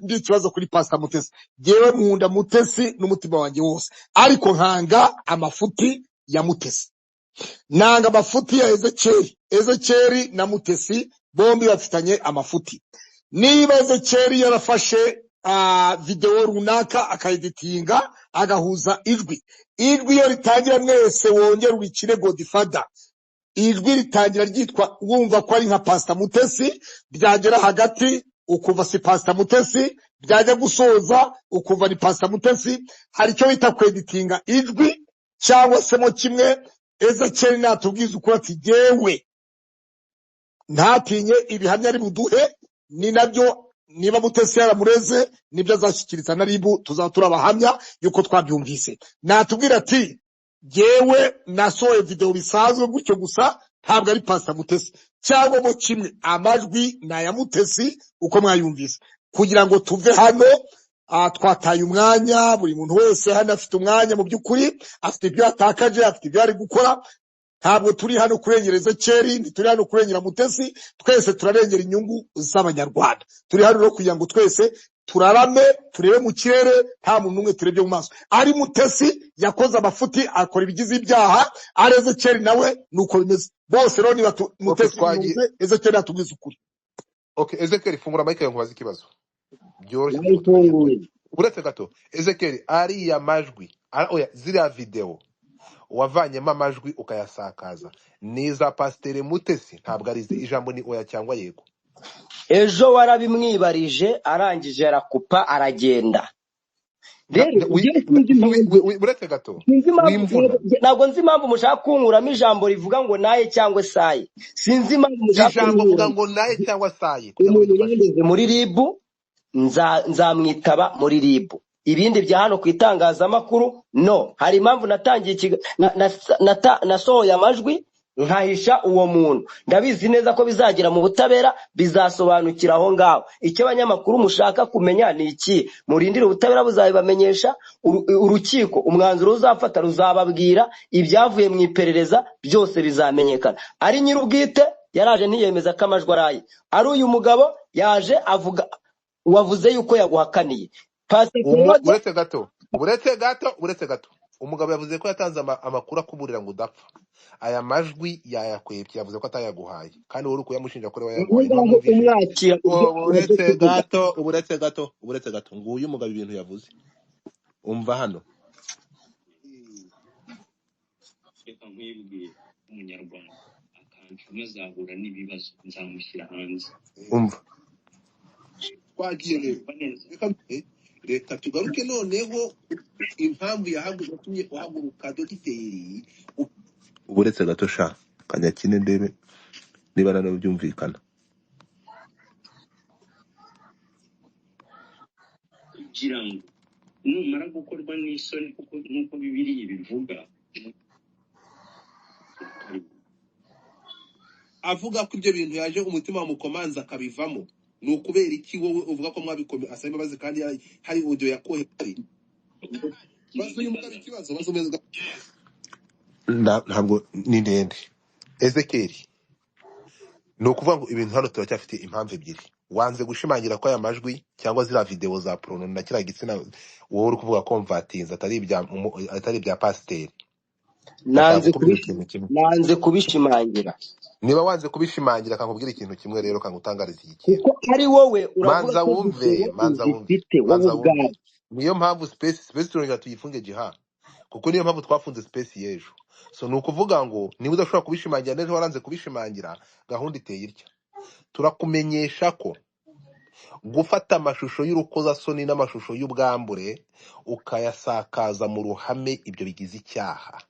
ndi ikibazo kuri Pastor Mutesi. Jewe nkunda Mutesi n'umutima wanjye wose, ariko nkanga amafuti ya Mutesi, nanga amafuti ya Ezekiel na Mutesi, bombi bafitanye amafuti. Niba Ezekiel yarafashe video runaka akaeditinga agahuza ijwi iyo ritangira mwese wongera urikire Godfather, ijwi ritangira ryitwa wumva ko ari nka Pastor Mutesi, byagera hagati ukumva si Pastor Mutesi, byajya gusoza ukumva ni Pastor Mutesi. Hari cyo bita kweditinga ijwi cyangwa se mo kimwe. Ezekiel natubwiza uko ati jewe ntatinye ibihamya ari buduhe, ni nabyo niba Mutesi yaramureze nibyo azashyikiriza na ribu, tuzatura abahamya yuko twabyumvise. Natubwira ati jewe nasohoye video bisanzwe gutyo gusa, ntabwo ari Pastor Mutesi, cyangwa mo kimwe amajwi na ya Mutesi uko mwayumvise. Kugira ngo tuve hano twataye umwanya, buri muntu wese hano afite umwanya, mu by'ukuri afite ibyo atakaje, afite ibyo ari gukora. Ntabwo turi hano kurengereza Ezekiel, ntituri hano kurengera Mutesi, twese turarengera inyungu z'Abanyarwanda. Turi hano no kugira ngo twese turarame, turebe mu kirere, nta muntu umwe turebye mu maso. Ari Mutesi yakoze amafuti, akora ibigize ibyaha, ari Ezekiel nawe nuko bimeze. Bose rero niba Mutesi yuze, Ezekiel atubwiza ukuri. Okay, Ezekiel fungura mic yawe nkubaza ikibazo. Byoroshye. Uretse gato, Ezekiel ari ya majwi, oya ziriya video wavanyemo amajwi ukayasakaza, niza Pasteur Mutesi, ntabwo ari ijambo ni oya cyangwa yego? Ejo warabimwibarije arangije arakupa aragenda. Uretse gato, ntabwo nzi impamvu mushaka kunkuramo ijambo rivuga ngo naye cyangwa saye. Sinzi impamvu mushaka ijambo vuga ngo naye cyangwa saye. Muri ribu nzamwitaba muri ribu. Ibindi bya hano ku itangazamakuru no. Hari impamvu natangiye nasohoye amajwi nkahisha uwo muntu. Ndabizi neza ko bizagera mu butabera, bizasobanukira aho ngaho. Icyo abanyamakuru mushaka kumenya ni iki? Murindire ubutabera buzabibamenyesha, urukiko umwanzuro uzafata ruzababwira, ibyavuye mu iperereza byose bizamenyekana. Ari nyir'ubwite yaraje ntiyemeza ko amajwi araye, ari uyu mugabo yaje avuga wavuze yuko yaguhakaniye. Uretse gato, umugabo yavuze ko yatanze amakuru akuburira ngo udapfa. Aya majwi yayakwepye, yavuze ko atayaguhaye, kandi wowe ukuyamushinja ko yaguhaye. Uretse gato, nguyu umugabo ibintu yavuze, umva hano. Reka nkwibwire umunyarwanda akanshuma azahura n'ibibazo, nzamushyira hanze. Umva twagiye reka tugaruke noneho impamvu yahaguruka uhaguruka dogiteri. Uretse gato sha kanyakine ndebe niba nano byumvikana. Kugira ngo numara gukorwa n'isoni, kuko nk'uko Bibiliya ibivuga, avuga ko ibyo bintu yaje umutima wamukomanza akabivamo. Ni ukubera iki wowe uvuga ko mwabikome asaba imbabazi kandi hari audio yakohe hari bazo uyu mugabo ikibazo bazo umeze ntabwo ni ndende. Ezekiel, ni ukuvuga ngo ibintu hano turacyafite impamvu ebyiri. Wanze gushimangira ko aya majwi cyangwa ziriya video za prono na kiriya gitsina wowe uri kuvuga ko mvatinze atari ibya pasiteri. nanze kubishimangira. Niba wanze kubishimangira kankubwira ikintu kimwe rero kankutangariza iki kintu. kuko ari wowe uravuga Manza ko wumve, manza wumve, ufite wowe manza ubwawe. wumve. Niyo mpamvu space turongera tuyifunge jiha. Kuko niyo mpamvu twafunze space y'ejo. So ni ukuvuga ngo niba udashobora kubishimangira neza waranze kubishimangira gahunda iteye itya. Turakumenyesha ko gufata amashusho y'urukozasoni n'amashusho y'ubwambure ukayasakaza mu ruhame ibyo bigize icyaha.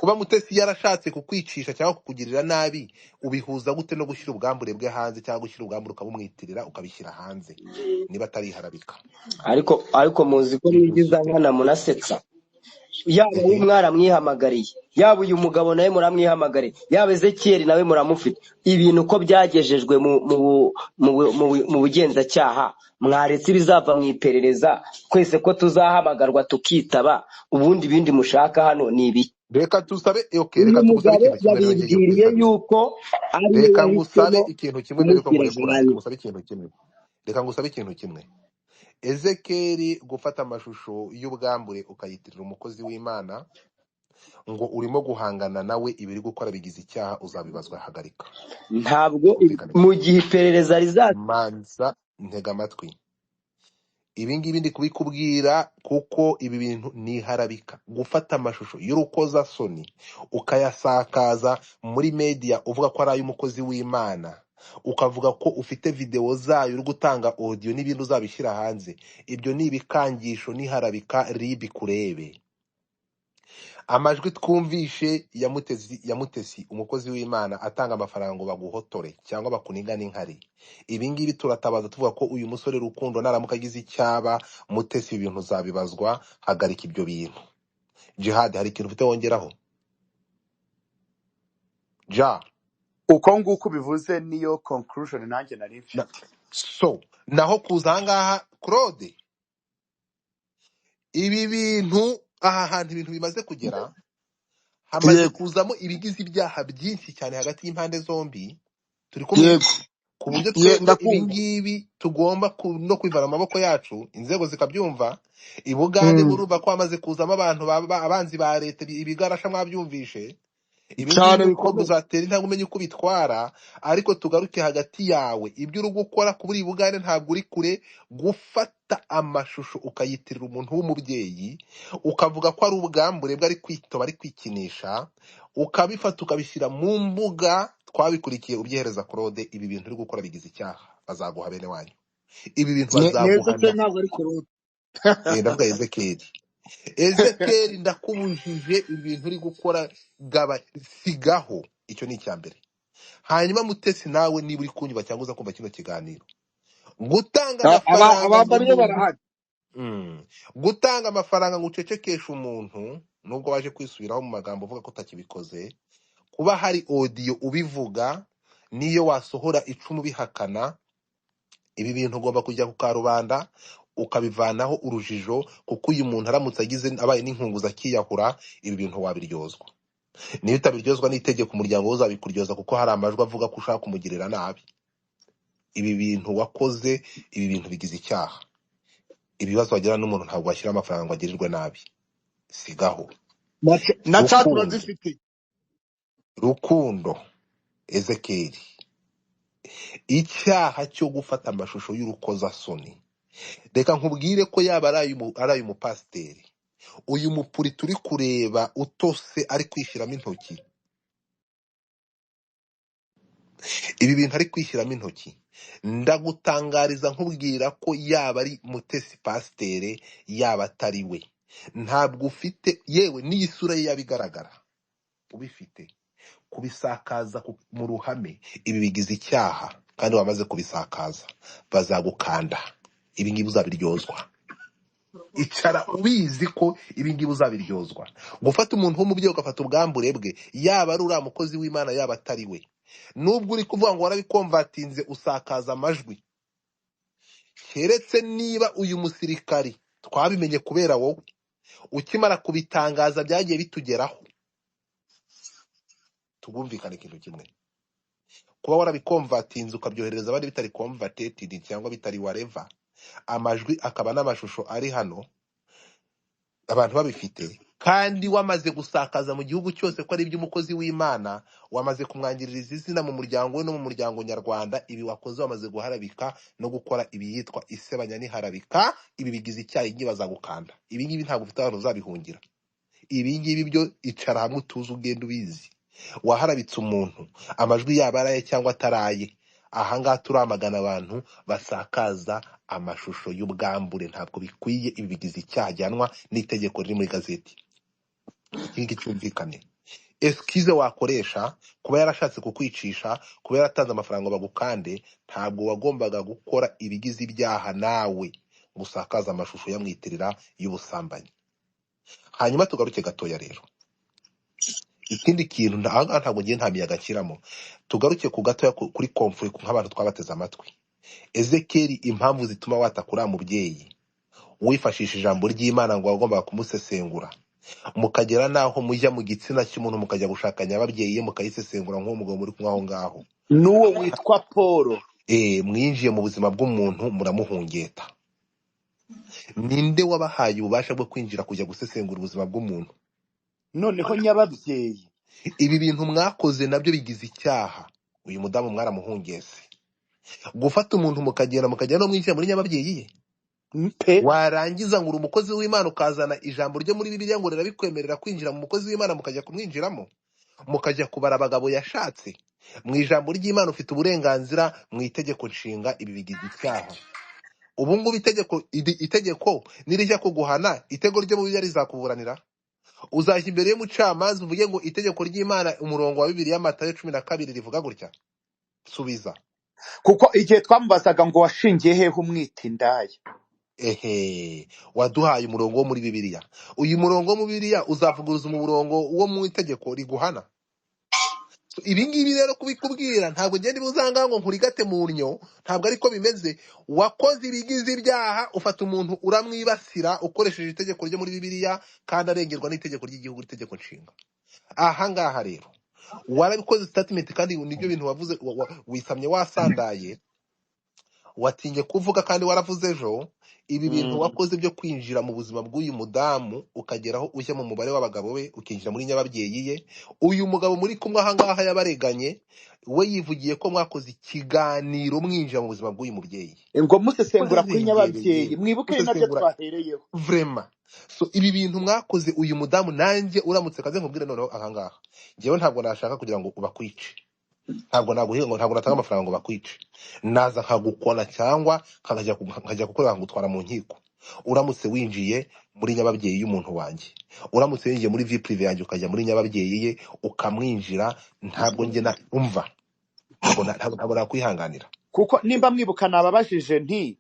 Kuba Mutesi yarashatse kukwicisha cyangwa kukugirira nabi ubihuza gute no gushyira ubwambure bwe hanze cyangwa gushyira ubwambure ukabumwitirira ukabishyira hanze niba atariharabika? ariko muzi ko mwigiza nkana munasetsa. Yaba we mwaramwihamagariye, yaba uyu mugabo nawe muramwihamagariye, yaba Ezekiel nawe muramufite. Ibintu ko byagejejwe mu bugenzacyaha, mwaretse bizava mu iperereza, twese ko tuzahamagarwa tukitaba. Ubundi bindi mushaka hano ni ibi. Reka tusabe Uyu mugabo yabibwiriye yuko ari we reka ngusabe wahisemo ikintu kimwe mbere ko kumushyira murekura. hanze. Reka ngusabe ikintu kimwe. Ezekiel gufata amashusho y'ubwambure ukayitirira umukozi w'Imana ngo urimo guhangana nawe ibiri gukora bigize icyaha uzabibazwa. Hagarika. Ntabwo mu gihe iperereza manza ntega amatwi. Ibi ngibi ndi kubikubwira kuko ibi bintu ni harabika. Gufata amashusho y'urukozasoni ukayasakaza muri media uvuga ko ari ay'umukozi w'Imana, ukavuga ko ufite video zayo uri gutanga audio n'ibindi uzabishyira hanze, ibyo ni ibikangisho ni harabika. RIB kurebe. Amajwi twumvishe ya Mutesi umukozi w'Imana atanga amafaranga ngo baguhotore cyangwa bakuniga n'inkari. Ibi ngibi turatabaza tuvuga ko uyu musore Rukundo naramuka agize icyaba Mutesi ibintu uzabibazwa. Hagarika ibyo bintu. Jihad, hari ikintu ufite wongeraho? uko nguko bivuze niyo conclusion nanjye nari mfite. So naho kuza ahangaha Claude, ibi bintu aha hantu ibintu bimaze kugera hamaze kuzamo ibigize ibyaha byinshi cyane hagati y'impande zombi. Turi kumwe ku buryo twebwe ibi ngibi tugomba no kwivana amaboko yacu, inzego zikabyumva. I Bugande murumva ko hamaze kuzamo abantu abanzi ba leta, ibigarasha mwabyumvishe. Ibi ngibi uko uzatera intambwe umenye uko bitwara. Ariko tugaruke hagati yawe, ibyo uri gukora kuri Bugande ntabwo uri kure. Gufata amashusho ukayitirira umuntu w'umubyeyi ukavuga ko ari ubwambure bwe ari kwitoba ari kwikinisha, ukabifata ukabishyira mu mbuga. Twabikurikiye ubyihereza Claude. Ibi bintu uri gukora bigize icyaha, bazaguha bene wanyu. Ibi bintu bazaguhana. Ndavuga Ezekiel ndakubujije ibintu uri gukora gaba sigaho. Icyo ni icyambere. Hanyuma Mutesi nawe niba uri kunyuba cyangwa uza kumva kino kiganiro, gutanga amafaranga gutanga amafaranga ngo ucecekeshe umuntu nubwo waje kwisubiraho mu magambo uvuga ko utakibikoze, kuba hari audio ubivuga niyo wasohora icumu bihakana. Ibi bintu ugomba kujya ku karubanda ukabivanaho urujijo, kuko uyu muntu aramutse agize abaye n'inkunguza akiyahura ibi bintu wabiryozwa. Niyo utabiryozwa n'itegeko umuryango uzabikuryoza, kuko hari amajwi avuga ko ushaka kumugirira nabi. Ibi bintu wakoze, ibi bintu bigize icyaha. Ibibazo wagira n'umuntu ntabwo washyira amafaranga ngo agirirwe nabi. Sigaho. Na chat urazifite. Rukundo Ezekiel, icyaha cyo gufata amashusho y'urukozasoni, reka nkubwire ko yaba ari umupasiteri, uyu mupuri turi kureba utose ari kwishyiramo intoki, ibi bintu ari kwishyiramo intoki, ndagutangariza nkubwira ko yaba ari Mutesi pasiteri yaba atari we, ntabwo ufite yewe n'iyi sura ye yabigaragara ubifite. Kubisakaza mu ruhame ibi bigize icyaha, kandi wamaze kubisakaza bazagukanda. Ibi ngibi uzabiryozwa. icara ubizi ko ibi ngibi uzabiryozwa. Gufata umuntu w'umubyeyi ugafata ubwambure bwe, yaba ari uriya mukozi w'Imana yaba atari we, nubwo uri kuvuga ngo warabikomvatinze usakaza amajwi, keretse niba uyu musirikari twabimenye kubera wowe ukimara kubitangaza byagiye bitugeraho. Tubumvikane ikintu kimwe, kuba warabikomvatinze ukabyohereza abandi bitari converted cyangwa bitari whatever, amajwi akaba n'amashusho ari hano abantu babifite, kandi wamaze gusakaza mu gihugu cyose ko ari iby'umukozi w'Imana, wamaze kumwangiririza izina mu muryango we no mu muryango nyarwanda, ibi wakoze wamaze guharabika no gukora ibiyitwa isebanya n'iharabika, ibi bigize icyaha ingi bazagukanda. Ibi ngibi ntabwo ufite ahantu uzabihungira. Ibi ngibi byo icara hamwe utuze ugenda ubizi. Waharabitse umuntu, amajwi yaba araye cyangwa ataraye. Ahangaha turamagana abantu basakaza amashusho y'ubwambure, ntabwo bikwiye. Ibi bigize icyaha gihanwa n'itegeko riri muri gazeti. Iki ngiki cyumvikane. Eskize wakoresha kuba yarashatse kukwicisha, kuba yaratanze amafaranga bagukande, ntabwo wagombaga gukora ibigize ibyaha nawe gusakaza amashusho yamwitirira y'ubusambanyi. Hanyuma tugaruke gatoya rero, ikindi kintu ntabwo ngiye nta miyaga kiramo, tugaruke ku gatoya kuri conflict nk'abantu twabateze amatwi. Ezekiel, impamvu zituma watakura mubyeyi wifashisha ijambo ry'Imana ngo wagombaga kumusesengura, mukagera naho mujya mu gitsina cy'umuntu mukajya gushakanya ababyeyi mukayisesengura nk'umugabo muri kumwe aho ngaho, n'uwo witwa Paul mwinjiye mu buzima bw'umuntu muramuhungeta. Ninde wabahaye ububasha bwo kwinjira kujya gusesengura ubuzima bw'umuntu? noneho nyababyeyi. Ibi bintu mwakoze nabyo bigize icyaha. Uyu mudamu mwaramuhungese. Gufata umuntu mukagenda no mwinjira muri nyababyeyi ye, warangiza ngo uri umukozi w'Imana ukazana ijambo ryo muri Bibiliya ngo rirabikwemerera kwinjira mu mukozi w'Imana, mukajya kumwinjiramo, mukajya kubara abagabo yashatse. Mu ijambo ry'Imana ufite uburenganzira, mu itegeko nshinga ibi bigize icyaha. Ubu ngubu itegeko nirijya kuguhana, itego ryo mu Bibiliya rizakuburanira. Uzajya imbere y'umucamanza uvuge ngo itegeko ry'Imana umurongo wa Bibiliya Matayo 12 rivuga gutya. Subiza. Kuko igihe twamubazaga ngo washingiye hehe umwita indaya, waduhaye umurongo wo muri Bibiliya. Uyu murongo wo mu Bibiliya uzavuguruza umurongo wo mu itegeko riguhana. Ibi ngibi rero kubikubwira ntabwo ngende buzanga ngo nkurigate mu nnyo, ntabwo ariko bimeze. Wakoze ibigize ibyaha, ufata umuntu uramwibasira ukoresheje itegeko ryo muri Bibiliya kandi arengerwa n'itegeko ry'igihugu, itegeko nshinga. Aha ngaha rero warabikoze statement, kandi nibyo bintu wavuze, wisamye wasandaye, watinye kuvuga kandi waravuze ejo. Ibi bintu wakoze byo kwinjira mu buzima bw'uyu mudamu ukageraho ujya mu mubare w'abagabo we, ukinjira muri nyababyeyi ye. Uyu mugabo muri kumwe aha ngaha yabareganye, we yivugiye ko mwakoze ikiganiro mwinjira mu buzima bw'uyu mubyeyi ngo musesengura kuri nyababyeyi. Mwibuke nabyo twahereyeho vraiment. So ibi bintu mwakoze uyu mudamu, nanjye uramutse kaze nkubwire noneho aha ngaha, ngewe ntabwo nashaka kugira ngo ubakwice, ntabwo naguhiga ngo ntabwo natanga amafaranga ngo bakwice. Naza nkagukona cyangwa nkajya gukorera ngutwara mu nkiko. Uramutse winjiye muri nyababyeyi y'umuntu wanjye, uramutse winjiye muri vie prive yanjye ukajya muri nyababyeyi ye ukamwinjira, ntabwo nge na umva, ntabwo nakwihanganira. Kuko nimba mwibuka nababajije nti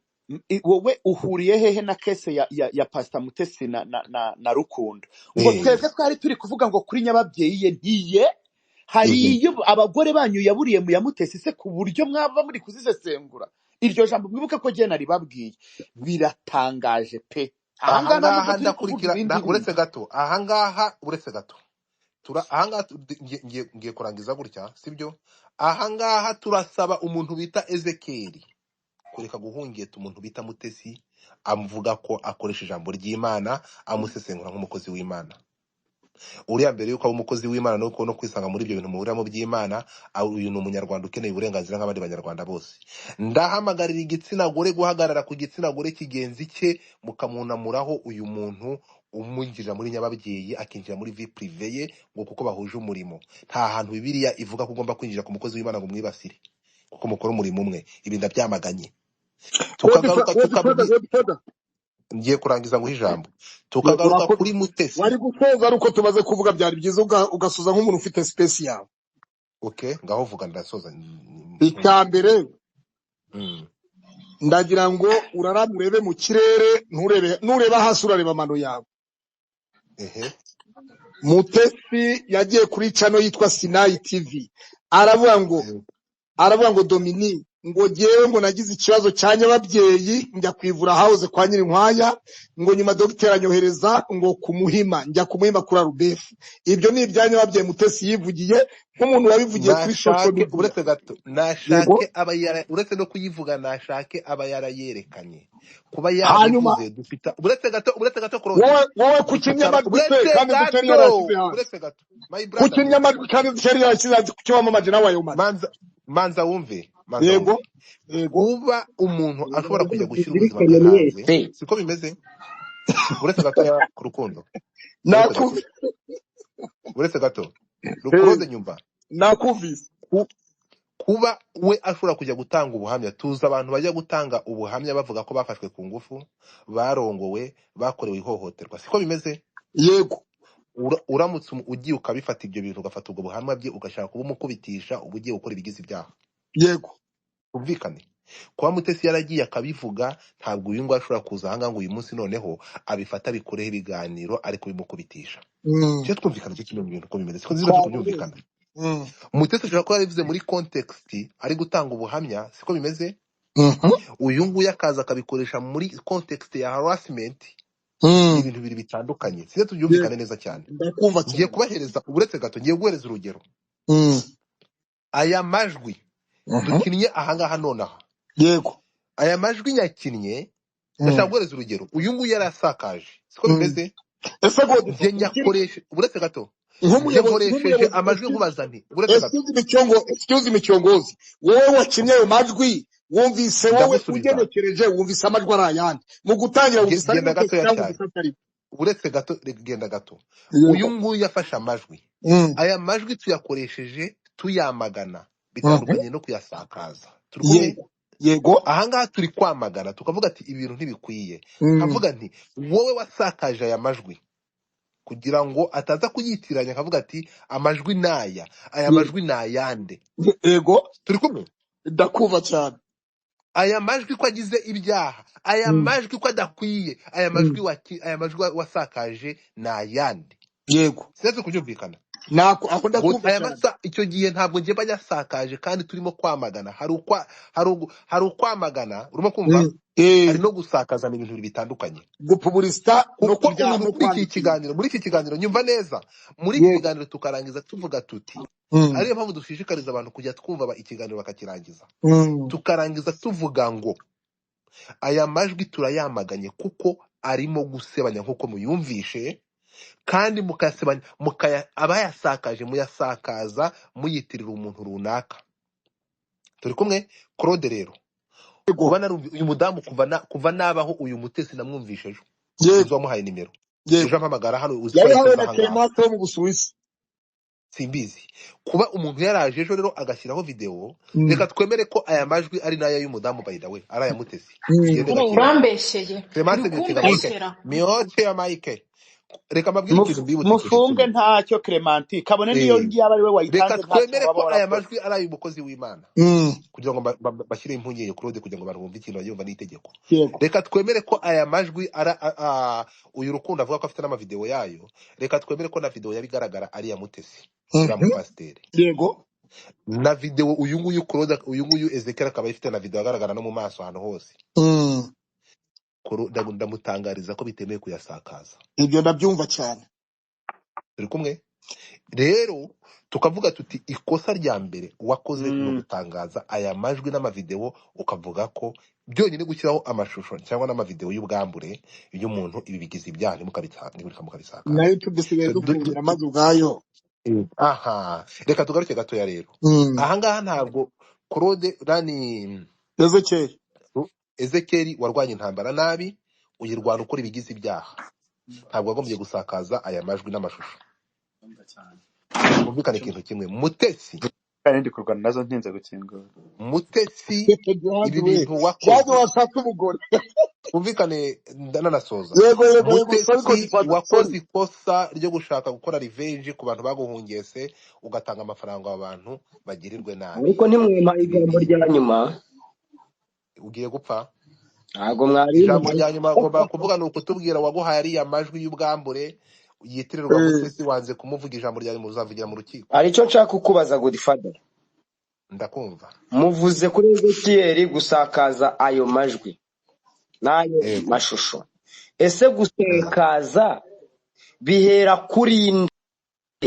wowe uhuriye hehe na kese ya Pastor Mutesi na Rukundo, ngo twebwe twari turi kuvuga ngo kuri nyababyeyi ye ntiye hari iyo abagore banyu yaburiye mu yamutesi se ku buryo mwaba muri kuzisesengura. Iryo jambo mwibuke ko je nari babwiye, biratangaje pe. Ahangaha ndakurikira, uretse gato, ahangaha uretse gato, ahangaha ngiye kurangiza gutya, sibyo? Ahangaha turasaba umuntu bita Ezekiel kureka guhungeta umuntu bita Mutesi, amuvuga ko akoresha ijambo ry'Imana, amusesengura nk'umukozi w'Imana. Uriya mbere yuko aba umukozi w'Imana no kwisanga muri ibyo bintu muhuriramo by'Imana, uyu ni umunyarwanda ukeneye uburenganzira nk'abandi banyarwanda bose. Ndahamagarira igitsina gore guhagarara ku gitsina gore kigenzi cye, mukamunamuraho uyu muntu umwinjira muri nyababyeyi akinjira muri vie prive ye, ngo kuko bahuje umurimo. Nta hantu Bibiliya ivuga ko ugomba kwinjira ku mukozi w'Imana ngo mwibasire kuko mukora umurimo umwe. Ibi ndabyamaganye. Ngiye kurangiza ngo ijambo, tukagaruka kuri Mutesi. Wari gusoza aruko tumaze kuvuga byari byiza ugasuza nk'umuntu ufite space yawe. Okay, ngaho vuga ndasoza. Icyambere ndagira ngo urarama urebe mu kirere ntureba hasi urareba amano yawe. ehe Mutesi yagiye kuri channel yitwa Sinayi TV aravuga ngo Dominique ngo jewe ngo nagize ikibazo cyanye ababyeyi njya kwivura house kwa Nyirinkwaya ngo nyuma dogiteri anyohereza ngo kumuhima njya kumuhima kuri Rubefu. Ibyo ni ibyanye ababyeyi Mutesi yivugiye nk'umuntu wabivugiye kuri social nashake media. uretse gato Yego. nashake uretse no kuyivuga nashake aba yarayerekanye kuba Hanyuma yabivuze dufite uretse gato Claude wowe kukinya amajwi se kandi dutari yarashyize hanze. uretse gato my brother Kukinya amajwi kandi dutari yarashyize hanze kukiwamamaje nawe ayo mazi. manza wumve Yego. Yego. kuba umuntu ashobora kujya gushyira ubuzima bwe hanze siko bimeze uretse gato ya ku rukundo uretse gato rukundo nyumva Nakuvise. kuba we ashobora kujya gutanga ubuhamya. Tuzi abantu bajya gutanga ubuhamya bavuga ko bafashwe ku ngufu, barongowe, bakorewe ihohoterwa, siko bimeze. Yego. Uramutse ugiye ukabifata ibyo bintu ugafata ubwo buhamya bye ugashaka kuba umukubitisha, uba ugiye gukora ibigize ibyaha. Yego. Umvikane kuba Mutesi yaragiye akabivuga, ntabwo uyu ngo ashobora kuza ahanga ngo uyu munsi noneho abifata bikoreho ibiganiro ariko bimukubitisha. Cyo twumvikana cyo kimwe mu bintu ko bimeze, siko nziza kubyumvikana. Mutesi ashobora kuba yabivuze muri context ari gutanga ubuhamya, siko bimeze. Uyu nguyu akaza akabikoresha muri context ya harassment. Ibintu bibiri bitandukanye, size tubyumvikane neza cyane. Ngiye kubahereza uretse gato, ngiye guhereza urugero. Aya majwi dukinnye ahangaha nonaha. Yego. Aya majwi nyakinnye ndashaka guhereza urugero. Uyu nguyu yarasakaje, siko bimeze. Ese gode ngiye nyakoresha uretse gato nkoresheje amajwi nkubaza nti uretse gato excuse me cyongozi, wowe wakinnye ayo majwi wumvise wowe ugenekereje wumvise amajwi arayandi mu gutangira wumvise uretse gato genda gato. Uyu nguyu yafashe amajwi, aya majwi tuyakoresheje tuyamagana, bitandukanye no kuyasakaza. Turi yego ahangaha turi kwamagana tukavuga ati ibintu ntibikwiye. Kavuga nti wowe wasakaje aya majwi kugira ngo ataza kuyitiranya, akavuga ati amajwi naya, aya majwi nayande. Yego. Turi kumwe ndakuva cyane. Aya majwi ko agize ibyaha, aya majwi ko adakwiye, aya majwi wasakaje nayande. Yego. Seze kubyumvikana. Nako aho ndakumva cyane. Icyo gihe ntabwo ngiye banyasakaje kandi turimo kwamagana. Hari ukwamagana urimo kumva, hari no gusakazana ibintu bitandukanye. Gupublicita no kurya no muri iki kiganiro nyumva neza. Muri iki kiganiro tukarangiza tuvuga tuti ariyo mpamvu dushishikariza abantu kujya twumva ikiganiro bakakirangiza. Tukarangiza tuvuga ngo aya majwi turayamaganye kuko arimo gusebanya nkuko muyumvishe, kandi mukasebanya abayasakaje muyasakaza muyitirira umuntu runaka. Turi kumwe Claude rero. Uyu mudamu kuva nabaho uyu Mutesi namwumvishe ejo. Uzo muhaye nimero. Ejo mpamagara hano mu Busuwisi. Simbizi. Kuba umuntu yaraje ejo rero agashyiraho video, reka twemere ko aya majwi ari nayo y'umudamu by the way, ari aya Mutesi. Urambesheye. Mioche ya Mike. Reka mabwire ikintu mbibutse. Mufunge ntacyo Clementine kabone niyo ngiye abari we wayitanze. Reka twemere ko aya majwi ari umukozi w'Imana. Kugira ngo bashyire impunye yo Claude kugira ngo barumve ikintu bayumva n'itegeko. Reka twemere ko aya majwi uyu Rukundo avuga ko afite n'ama video yayo. Reka twemere ko na video yabigaragara ari ya Mutesi. Ura mu pasteur. Yego. Na video uyu nguyu Claude, uyu nguyu Ezekiel akaba ifite na video agaragara no mu maso hano hose. Ndamutangariza ko bitemewe kuyasakaza. Ibyo ndabyumva cyane. Turi kumwe rero tukavuga tuti ikosa rya mbere wakoze no gutangaza aya majwi n'amavideo ukavuga ko byonyine gushyiraho amashusho cyangwa n'amavideo y'ubwambure y'umuntu ibi bigize ibyaha mukabisakaza. Nayo tugisigaye dufungira amazi ubwayo. Aha, reka tugaruke gato ya rero. Ahangaha ntabwo Claude rani Ezekiel warwanye intambara nabi, uyirwana ukora ibigize ibyaha. Ntabwo wagombye gusakaza aya majwi n'amashusho. Umvikane ikintu kimwe. Mutesi kandi ndi kurwana nazo ntinze gukingura. Mutesi ibi bintu wakoze. Umvikane nanasoza. Mutesi wakoze ikosa ryo gushaka gukora revenge ku bantu baguhungese, ugatanga amafaranga abantu bagirirwe nabi. Ariko ntimwema ijambo rya nyuma. ugiye gupfa. ntabwo mwari Ijambo rya nyuma agomba kuvuga ni ukutubwira waguhaye ariya majwi y'ubwambure yitirirwa Mutesi, wanze kumuvuga. Ijambo rya nyuma uzavugira mu rukiko. hari icyo nshaka kukubaza Godfather. Ndakumva. Muvuze kuri Ezekiel gusakaza ayo majwi n'ayo Yego. mashusho, ese gusakaza bihera kuri nde?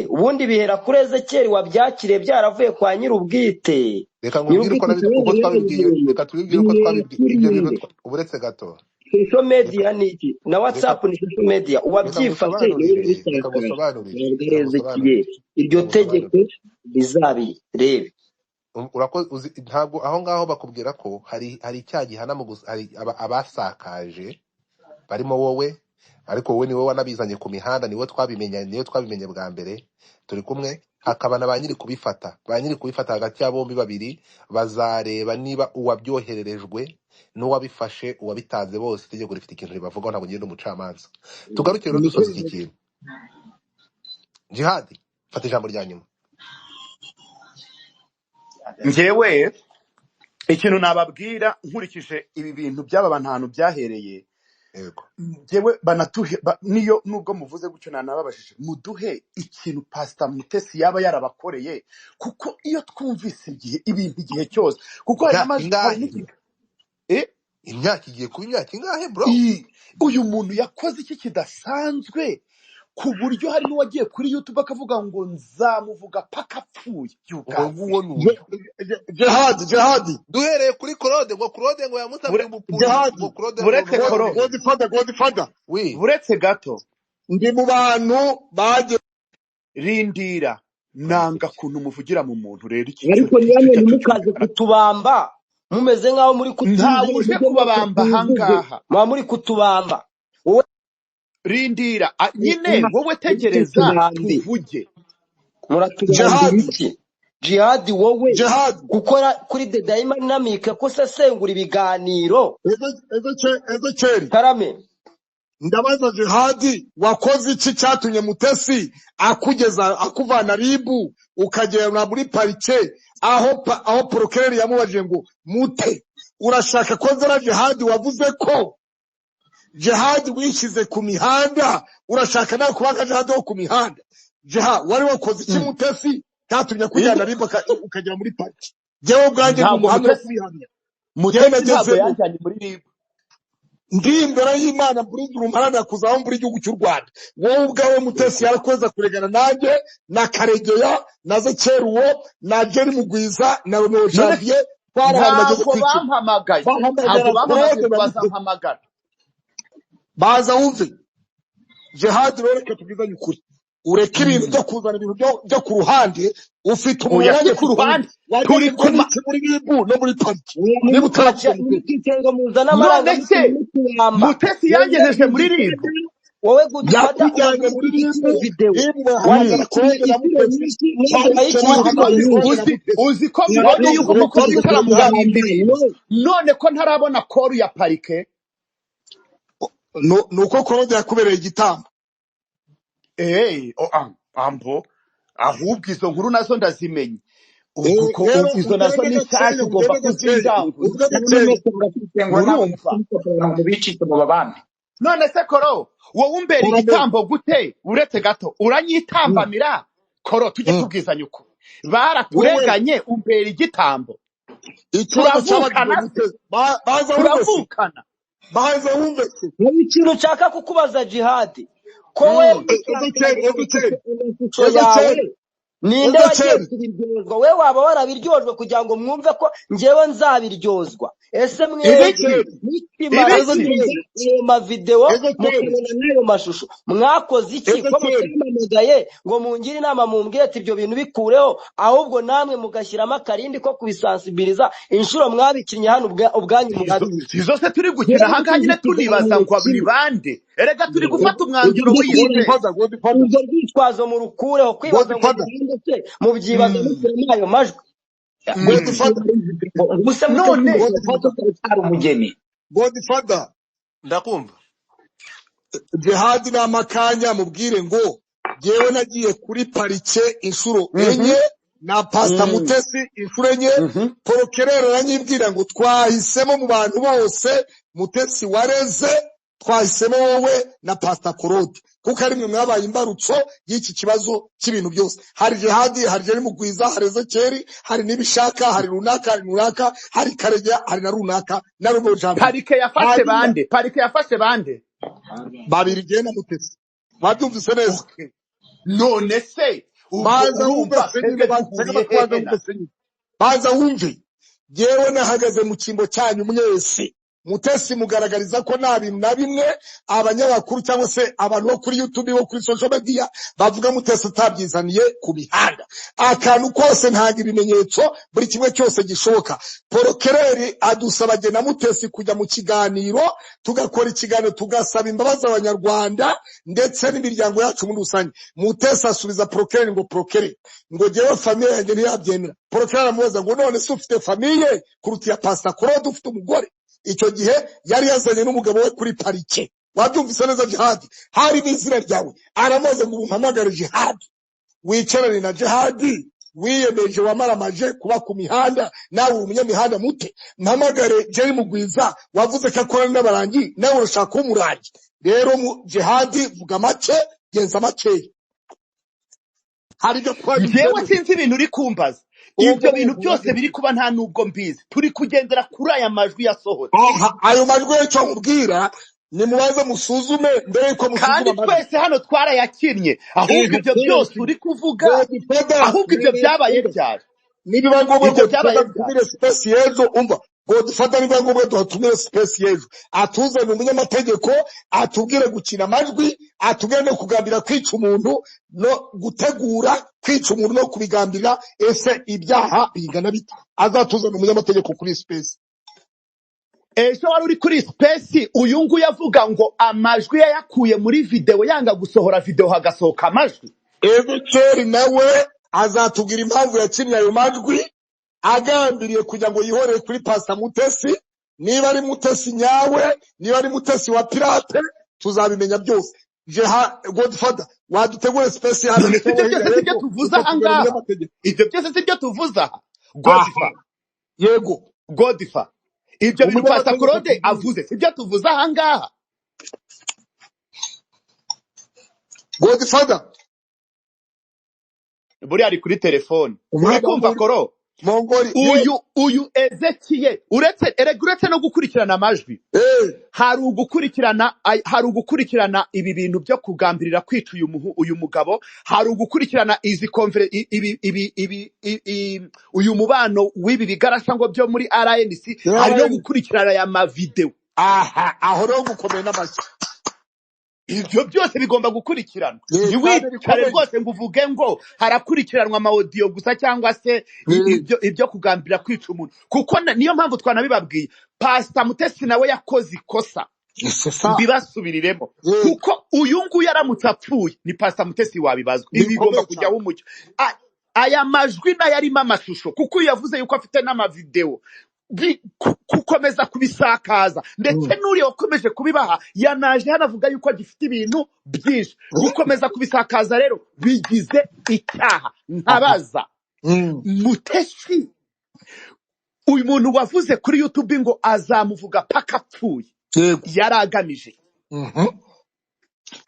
Ubundi bihera kuri Ezekiel wabyakiriye byaravuye kwa nyir'ubwite? Reka nkubwire uko twabibwiye. Reka tubibwire uko twabibwiye ibyo bintu. Uburetse gato. Social media ni iki? Na WhatsApp ni social media. Uwabyifashe ni Ezekiel. Iryo tegeko rizabirebe. Urakoze. Ntabwo aho ngaho bakubwira ko hari icyaha gihana mu hari abasakaje barimo wowe, ariko wowe niwe wanabizanye ku mihanda, niwe twabimenye bwa mbere turi kumwe. Hakaba na ba nyiri kubifata hagati ya bombi babiri bazareba niba uwabyohererejwe n'uwabifashe uwabitanze bose itegeko rifite ikintu ribavugaho. Ntabwo ngenda umucamanza. Tugarukire rero dusoza iki kintu. Jihad, fata ijambo rya nyuma. Njyewe ikintu nababwira nkurikije ibi bintu by'aba bantu ahantu byahereye, Yego. njyewe niyo nubwo muvuze gutyo nanababajije muduhe ikintu Pastor Mutesi yaba yarabakoreye, kuko iyo twumvise igihe cyose, kuko hari imyaka igiye kuba imyaka ingahe bro? Uyu muntu yakoze iki kidasanzwe ku buryo hari n'uwagiye kuri YouTube akavuga ngo nzamuvuga paka apfuye. Jihad duhereye kuri Claude ngo yamusabye ngo Claude buretse Godfather buretse gato ndi mu bantu baje rindira nanga kuntu muvugira mu muntu rero iki. Ariko niyo mukaze kutubamba mumeze nkaho muri ntawe uje kubabamba ahangaha, muri kutubamba. Rindira nyine wowe tegereza tuvuge. Muratubamba iki? Jihad wowe gukora kuri The Dynamic ko sesengura ibiganiro. Ezekiel Karame, ndabaza Jihad, wakoze iki cyatumye Mutesi akuvana ribu ukagera muri parike aho procureur yamubajije ngo mute urashaka ko nzara Jihad? Wavuze ko Jihad wishyize ku mihanda, urashaka nawe kubaga Jihad wo ku mihanda. Jihad wari wakoze iki Mutesi cyatumye kujyana ribu ukagera muri parike? Jewe ubwanjye n'umuhamya wo kubihamya. Mutesi ntabwo yajyanye muri ribu. Ndi imbere y'Imana mburinda urumarana kuzaho muri igihugu cy'u Rwanda. Wowe ubwawe Mutesi yarakoze kuregana nanjye na Karegeya na Ezekiel na Jerry Mugwiza na Romeo Janvier. Ntabwo bampamagaye, bazampamagara. Baza wumve Jihad rero reka tubwizanye ukuri, ureke ibintu byo kuzana ibintu byo ku ruhande. Ufite umwanya ku ruhande turi muri ribu no muri pariki. Mutesi yangejeje muri ribu, wowe yakujyanye muri ribu. Uzi ko mbonye yuko umukozi utaramugambiriye, none ko ntarabona koru ya parike. Nuko Claude yakubereye igitambo. Ambo ahubwo izo nkuru nazo ndazimenye. Izo nazo ni cyane ugomba kuzindanguza. None se Koro wowe umbera igitambo gute? Uretse gato uranyitambamira Koro, tujye tubwizanya uko baratureganye umbera igitambo. Turavukana. Baza wumve ikintu nshaka kukubaza Jihad, ko ninde wagiye kubiryozwa? We waba warabiryojwe kugira ngo mwumve ko njyewe nzabiryozwa? Ese mwebwe ayo mavideo mukabona n'ayo mashusho mwakoze iki? Ko mutamamagaye ngo mungire inama mumbwire ati ibyo bintu bikureho, ahubwo namwe mugashyiramo akarindi ko kubisansibiliza inshuro mwabikinnye hano ubwanyu mugabizi. Zose turi gukina ahangaha nyine tunibaza ngo abiri bande. Erega turi gufata umwanzuro w'iyise. Ubwo rwitwazo mu rukureho kwibaza ngo ndetse mu byibazo mukiramo ayo majwi. None Godfather ndakumva. Jihad n'amakanya mubwire ngo jewe nagiye kuri parike inshuro enye na Pastor Mutesi inshuro enye. Porokerero aranyibwira ngo twahisemo mu bantu bose Mutesi wareze, twahisemo wowe na Pastor Claude kuko ari mwe mwabaye imbarutso y'iki kibazo cy'ibintu byose. Hari Jihadi, hari Jerry Mugwiza, hari Ezekeri, hari Nibishaka, hari runaka, hari Karegeya, hari na runaka na Rugo Jambo. Parike yafashe bande babiri genda Mutesi. Babyumvise neza. None se baza wumve yewe nahagaze mu kimbo cyanyu mwese. Mutesi mugaragariza ko nta bintu na bimwe abanyamakuru cyangwa se abantu bo kuri YouTube bo kuri social media bavuga Mutesi atabyizaniye ku bihanga. Akantu kose ntaga ibimenyetso, buri kimwe cyose gishoboka. Porokereri adusaba na Mutesi kujya mu kiganiro, tugakora ikiganiro, tugasaba imbabazi abanyarwanda ndetse n'imiryango yacu muri rusange. Mutesi asubiza Porokereri ngo Porokereri ngo jewe famille yanjye ntiyabyemera. Porokereri amubaza ngo none se ufite famille kuruta ya Pastor Claude ufite umugore? Icyo gihe yari yazanye n'umugabo we kuri parike. Wabyumvise neza Jihadi? Hari n'izina ryawe. Aramaze ngo umpamagare Jihadi. Wicarane na Jihadi. Wiyemeje wamaramaje kuba ku mihanda, nawe umunyamihanda mute. Mpamagare Jerry Mugwiza wavuze ko akora n'abarangi, nawe urashaka umurangi. Rero Jihadi vuga make, genza make. Hari byo yewe sinzi ibintu uri kumbaza. Ibyo bintu byose biri kuba nta nubwo mbizi. Turi kugendera kuri aya majwi yasohotse. Ayo majwi y'icyo nkubwira ni mubaze musuzume mbere yuko musuzuma. Kandi twese hano twarayakinnye. Ahubwo ibyo byose uri kuvuga, ahubwo ibyo byabaye ryari? Nibiba ngombwa ngo dutumire space yejo, umva ngo dufata niba ngombwa dutumire space yejo, atuzane umunyamategeko atubwire gukina amajwi, atubwire no kugambira kwica umuntu no gutegura kwica umuntu no kubigambira. Ese ibyaha bingana bita? Azatuzana umunyamategeko kuri space. Ejo wari uri kuri space, uyu nguyu avuga ngo amajwi yayakuye muri video, yanga gusohora video hagasohoka amajwi. Ezekeri nawe azatubwira impamvu yakinnye ayo majwi agambiriye kugira ngo yihorere kuri Pastor Mutesi. Niba ari Mutesi nyawe, niba ari Mutesi wa pirate, tuzabimenya byose. Godfather wadutegure space hano. Ibyo tuvuza ahangaha. Ibyo byose sibyo tuvuza. Godfather. Yego. Godfather. Ibyo bintu Pastor Claude avuze sibyo tuvuza ahangaha. Godfather. Buri ari kuri telefone. Uri kumva koro? Mongoli. Uyu Ezekiel uretse no gukurikirana amajwi. Hari ugukurikirana ibi bintu byo kugambirira kwica uyu mugabo. Hari ugukurikirana izi uyu mubano w'ibi bigarasha ngo byo muri RNC. Hari no gukurikirana ya mavideo. Aho no gukomeye n'amashyi. Ibyo byose bigomba gukurikiranwa. Ntiwicare rwose ngo uvuge ngo harakurikiranwa ama audio gusa cyangwa se ibyo kugambira kwica umuntu. Kuko niyo mpamvu twanabibabwiye. Pastor Mutesi nawe yakoze ikosa. Mbibasubiriremo. Kuko uyu nguyu yaramutse apfuye ni Pastor Mutesi wabibazwa. Ibigomba kujyaho umucyo. Aya majwi na yarimo amashusho kuko yavuze yuko afite n'amavideo. Gukomeza kubisakaza ndetse n'uri wakomeje kubibaha yanaje hanavuga yuko agifite ibintu byinshi. Gukomeza kubisakaza rero bigize icyaha. Ntabaza Mutesi uyu muntu wavuze kuri YouTube ngo azamuvuga paka apfuye yaragamije.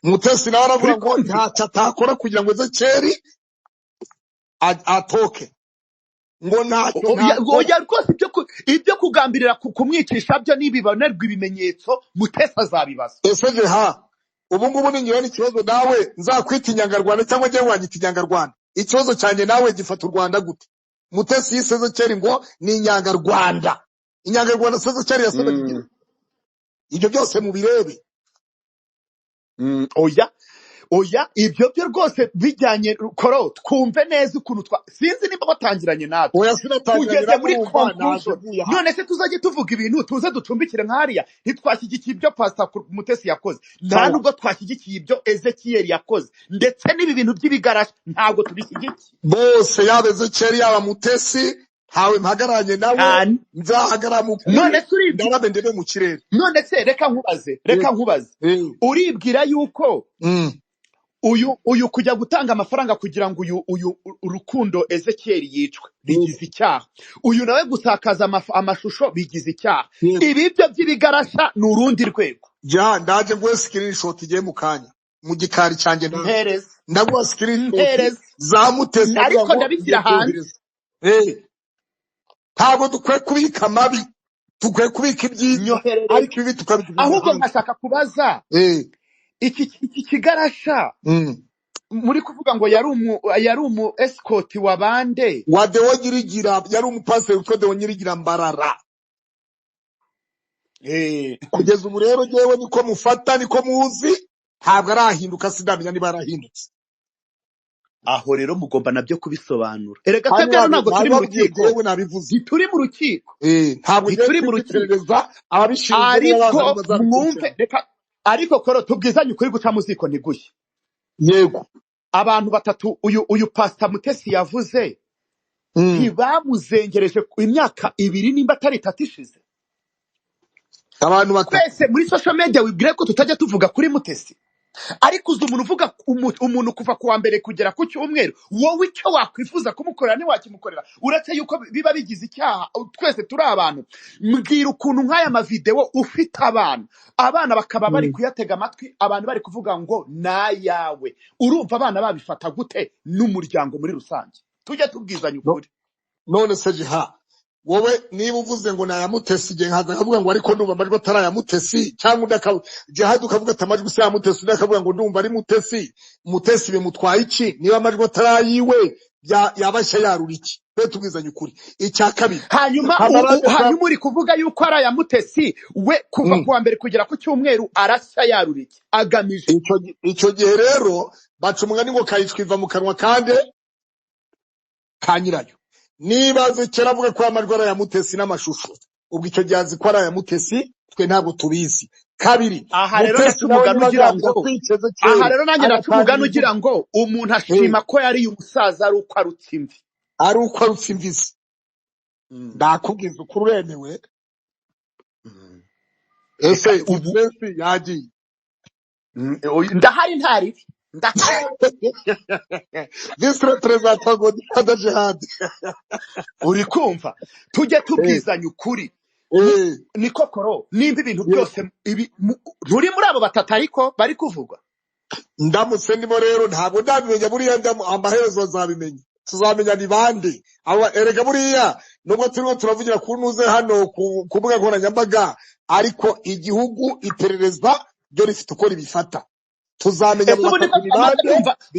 Mutesi nawe aravuga ngo ntacyo atakora kugira ngo Ezekeri atoke. Ngo oya rwose ibyo kugambirira kumwicisha byo nibibonerwa ibimenyetso Mutesi azabibaza. Ese ubu ngubu ningira n'ikibazo nawe nzakwita inyangarwanda cyangwa njye wanyita inyangarwanda. Ikibazo cyane nawe gifata u Rwanda gute? Mutesi yiseze cyeri ngo ni inyangarwanda. Inyangarwanda seze cyeri yasaba kigira. Ibyo byose mu birebe. Oya ibyo byo rwose bijyanye koro twumve neza ukuntu sinzi niba batangiranye natwe. Oya sinatangiranye muri conclusion. None se tuzajye tuvuga ibintu tuze ducumbikire nk'hariya ntitwashyigikiye ibyo Pastor Mutesi yakoze. Nta nubwo twashyigikiye ibyo Ezekiel yakoze. Ndetse n'ibi bintu by'ibigarashi ntabwo tubishyigikiye. Bose yaba Ezekiel yaba Mutesi hawe mpagaranye nawe nzahagarara mu none turi ndarabe ndebe mu kirere. None se reka nkubaze uribwira yuko uyu kujya gutanga amafaranga kugira ngo uyu Rukundo Ezekiel yicwe bigize icyaha, uyu nawe gusakaza amashusho bigize icyaha. Ibi byo by'ibigarasha ni urundi rwego. ndaje ngo screenshot igiye mu kanya mu gikari cyanjye Mpereza ndaguha screenshot za Mutesi ariko ndabishyira hanze. Ntabwo dukwiye kubika amabi, dukwiye kubika ibyiza, ariko ibi tukabivuga. Ahubwo nkashaka kubaza iki kigarasha muri kuvuga ngo yari umu escort wa bande wa Deo Nyirigira, yari umupasiteri witwa Deo Nyirigira Mbarara. Kugeza ubu rero jewe niko mufata, niko muzi, ntabwo arahinduka, sidamenya niba arahindutse. Aho rero mugomba nabyo kubisobanura. Erega twebwe ntabwo turi mu rukiko, jewe nabivuze turi mu rukiko, ntabwo turi mu rukiko, ababishinzwe ariko mwumve, reka ariko koro tubwizanye ukuri guca mu ziko ntigushye. Yego, abantu batatu uyu Pastor Mutesi yavuze ntibamuzengereje imyaka 2 nimba atari 3 ishize. Abantu batatu twese muri social media wibwire ko tutajya tuvuga kuri Mutesi, ariko uzi umuntu uvuga umuntu kuva kuwa mbere kugera ku cyumweru, wowe icyo wakwifuza kumukorera ni wakimukorera, uretse yuko biba bigize icyaha. Twese turi abantu. Mbwira ukuntu nk'aya mavideo ufite abana bakaba bari kuyatega amatwi, abantu bari kuvuga ngo nayawe, urumva abana babifata gute n'umuryango muri rusange? Tujye tubwizanya ukuri. none se wowe niba uvuze ngo naya Mutesi, je nkaza kavuga ngo ariko ndumva amajwi atari aya Mutesi, cyangwa jihad ukavuga ati amajwi se ya Mutesi, ndakavuga ngo ndumva ari Mutesi bimutwaye iki niba amajwi atarayiwe yabashya yarura iki? Tubwizanye ukuri. Icya kabiri, hanyuma uri kuvuga yuko ari aya Mutesi, we kuva kuwa mbere kugera ku cyumweru arashya yarura iki agamije? Icyo gihe rero baca umugani ngo kayicwa iva mu kanwa kandi ka nyirayo. Niba Zekera avuga ko amajwi ari aya Mutesi n'amashusho, ubwo icyo gihe azi ko ari aya Mutesi, twe ntabwo tubizi. Kabiri, aha rero nanjye naca umugani ugira ngo umuntu ashima ko yari umusaza ari uko arutse imvi, ndakubwiza ukuri uremewe. Ese Mutesi yagiye ndahari ntari This represents God Jihad. Uri kumva? Tujye tubwizanya ukuri. Niko koro, nimba ibintu byose nturi muri abo batatu ariko bari kuvugwa. Ndamutse ndimo rero ntabwo ndabimenya, buriya amaherezo azabimenya, tuzamenya ni bande. Erega buriya nubwo turimo turavugira ku ntuze hano ku mbuga nkoranyambaga, ariko igihugu iperereza ryo rifite uko ribifata. Tuzamenya ko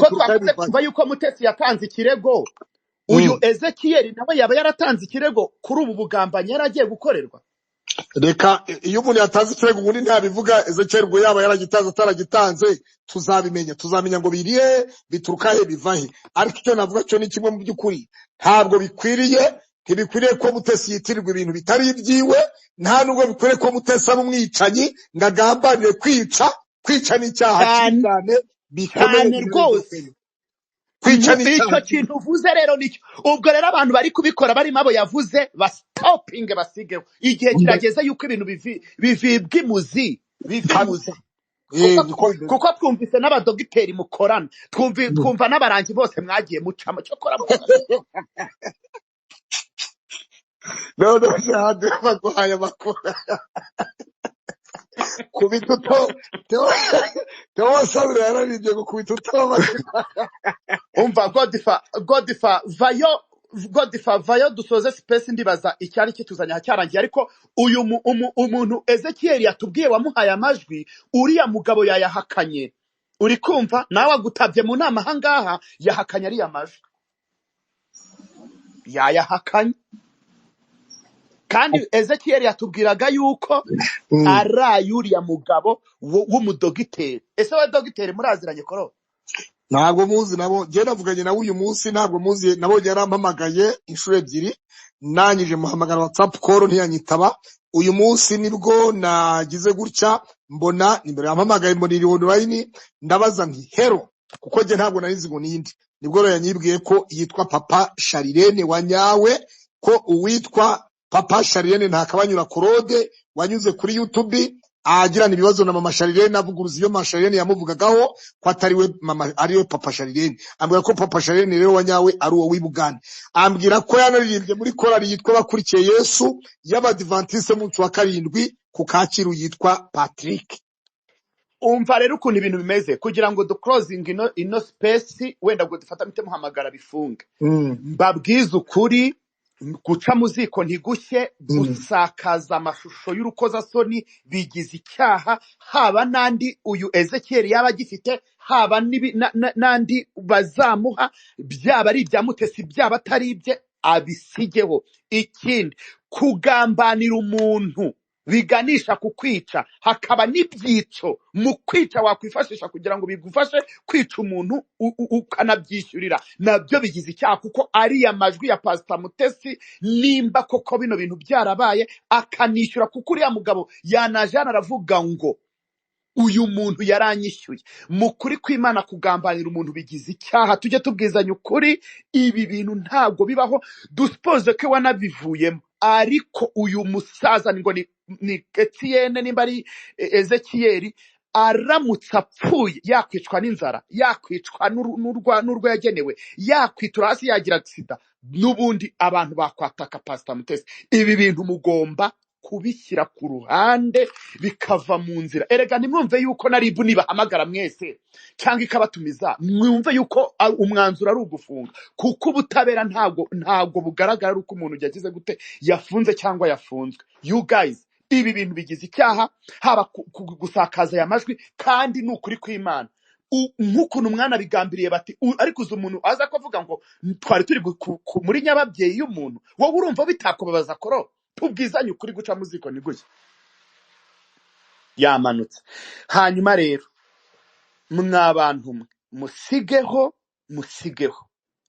twavuze kuva yuko Mutesi yatanze ikirego, uyu Ezekiel nawe yaba yaratanze ikirego kuri ubu bugambanyi yaragiye gukorerwa. Reka iyo umuntu yatanze ikirego ubundi ntabivuga, Ezekiel ngo yaba yaragitanze ataragitanze, tuzamenya ngo biriye bituruka he bivahe. Ariko icyo navuga cyo ni kimwe mu by'ukuri, ntabwo ntibikwiriye ko Mutesi yitirirwa ibintu bitari ibyiwe, nta nubwo bikwiriye ko Mutesi aba umwicanyi ngagambanire kwica n'icyaha cyane bikomeye rwose. Icyo kintu uvuze rero nicyo. Ubwo rero abantu bari kubikora barimo abo yavuze bastopinge basigeho. Igihe kirageze yuko ibintu bivibwa imuzi. Kuko twumvise n'abadogiteri mukorana, twumva n'abarangi bose mwagiye mucamo cyo kora none hade baguhaye amakuru kubituto Theo Sabira yararibye gukubituto. Umva Godifa vayo dusoze space ndibaza icyari kituzanya hacyarangiye. Ariko uyu umuntu Ezekiel yatubwiye wamuhaye amajwi, uriya mugabo yayahakanye. Uri kumva nawe agutavye mu nama hangaha, yahakanye ari amajwi, yayahakanye. Kandi Ezekiel yatubwiraga yuko arayuriya mugabo w'umudogiteri. Ese we dogiteri muraziranye koro? Ntabwo muzi nabo, je navuganye nawe uyu munsi, ntabwo muzi nabo, yarampamagaye inshuro 2, nanyije muhamagara WhatsApp call ntiyanyitaba. Uyu munsi nibwo nagize gutya mbona nimbere yampamagaye mboniri online, ndabaza nti hero, kuko je ntabwo narizi ngo nindi. Nibwo rero yanyibwiye ko yitwa Papa Sharirene wanyawe, ko uwitwa Papa Sharirene ntakabanyura Claude wanyuze kuri YouTube agirana ibibazo na mama Sharirene avuguruza iyo mama Sharirene yamuvugagaho ko atariwe mama ariwe papa Sharirene, ambwira ko papa Sharirene rero wanyawe ari uwo w'Ibugande, ambwira ko yanaririmbye muri korali yitwa bakurikiye Yesu y'Abadventiste munsi wa karindwi ku Kacyiru yitwa Patrick. umva rero ukuntu ibintu bimeze kugira ngo duclosing ino space wenda ngo dufata mite muhamagara bifunge. Mbabwiza ukuri, guca mu ziko ntigushye, gusakaza amashusho y'urukozasoni bigize icyaha, haba n'andi uyu Ezekiel yaba agifite, haba n'andi bazamuha, byaba ari ibya Mutesi byaba atari ibye, abisigeho. Ikindi, kugambanira umuntu biganisha ku kwica, hakaba n'ibyico mu kwica wakwifashisha kugira ngo bigufashe kwica umuntu ukanabyishyurira, nabyo bigize icyaha, kuko ariya majwi ya Pastor Mutesi nimba koko bino bintu byarabaye akanishyura, kuko uriya mugabo yanaje aravuga ngo uyu muntu yaranyishyuye. Mu kuri kw'Imana kugambanira umuntu bigize icyaha, tujye tubwizanya ukuri, ibi bintu ntabwo bibaho. Duspose ko wanabivuyemo, ariko uyu musaza ngo ni Etienne nimba ari Ezekiel, aramutse apfuye yakwicwa n'inzara, yakwicwa n'urwo yagenewe, yakwitura hasi, yagira sida, n'ubundi abantu bakwataka Pastor Mutesi. Ibi bintu mugomba kubishyira ku ruhande bikava mu nzira. Erega nimwumve yuko na RIB nibahamagara mwese cyangwa ikabatumiza, mwumve yuko umwanzuro ari ugufunga, kuko ubutabera ntabwo bugaragara uko umuntu yagize gute yafunze cyangwa yafunzwe. You guys, ibi bintu bigize icyaha, haba gusakaza aya majwi, kandi ni ukuri kw'Imana. Nk'ukuntu umwana bigambiriye bati ariko uzi umuntu aza kuvuga ngo twari turi muri nyababyeyi y'umuntu, wowe urumva bitakubabaza koro? Tubwizanye ukuri, guca mu ziko ni gutya. Yamanutse. Hanyuma rero mwabantu musigeho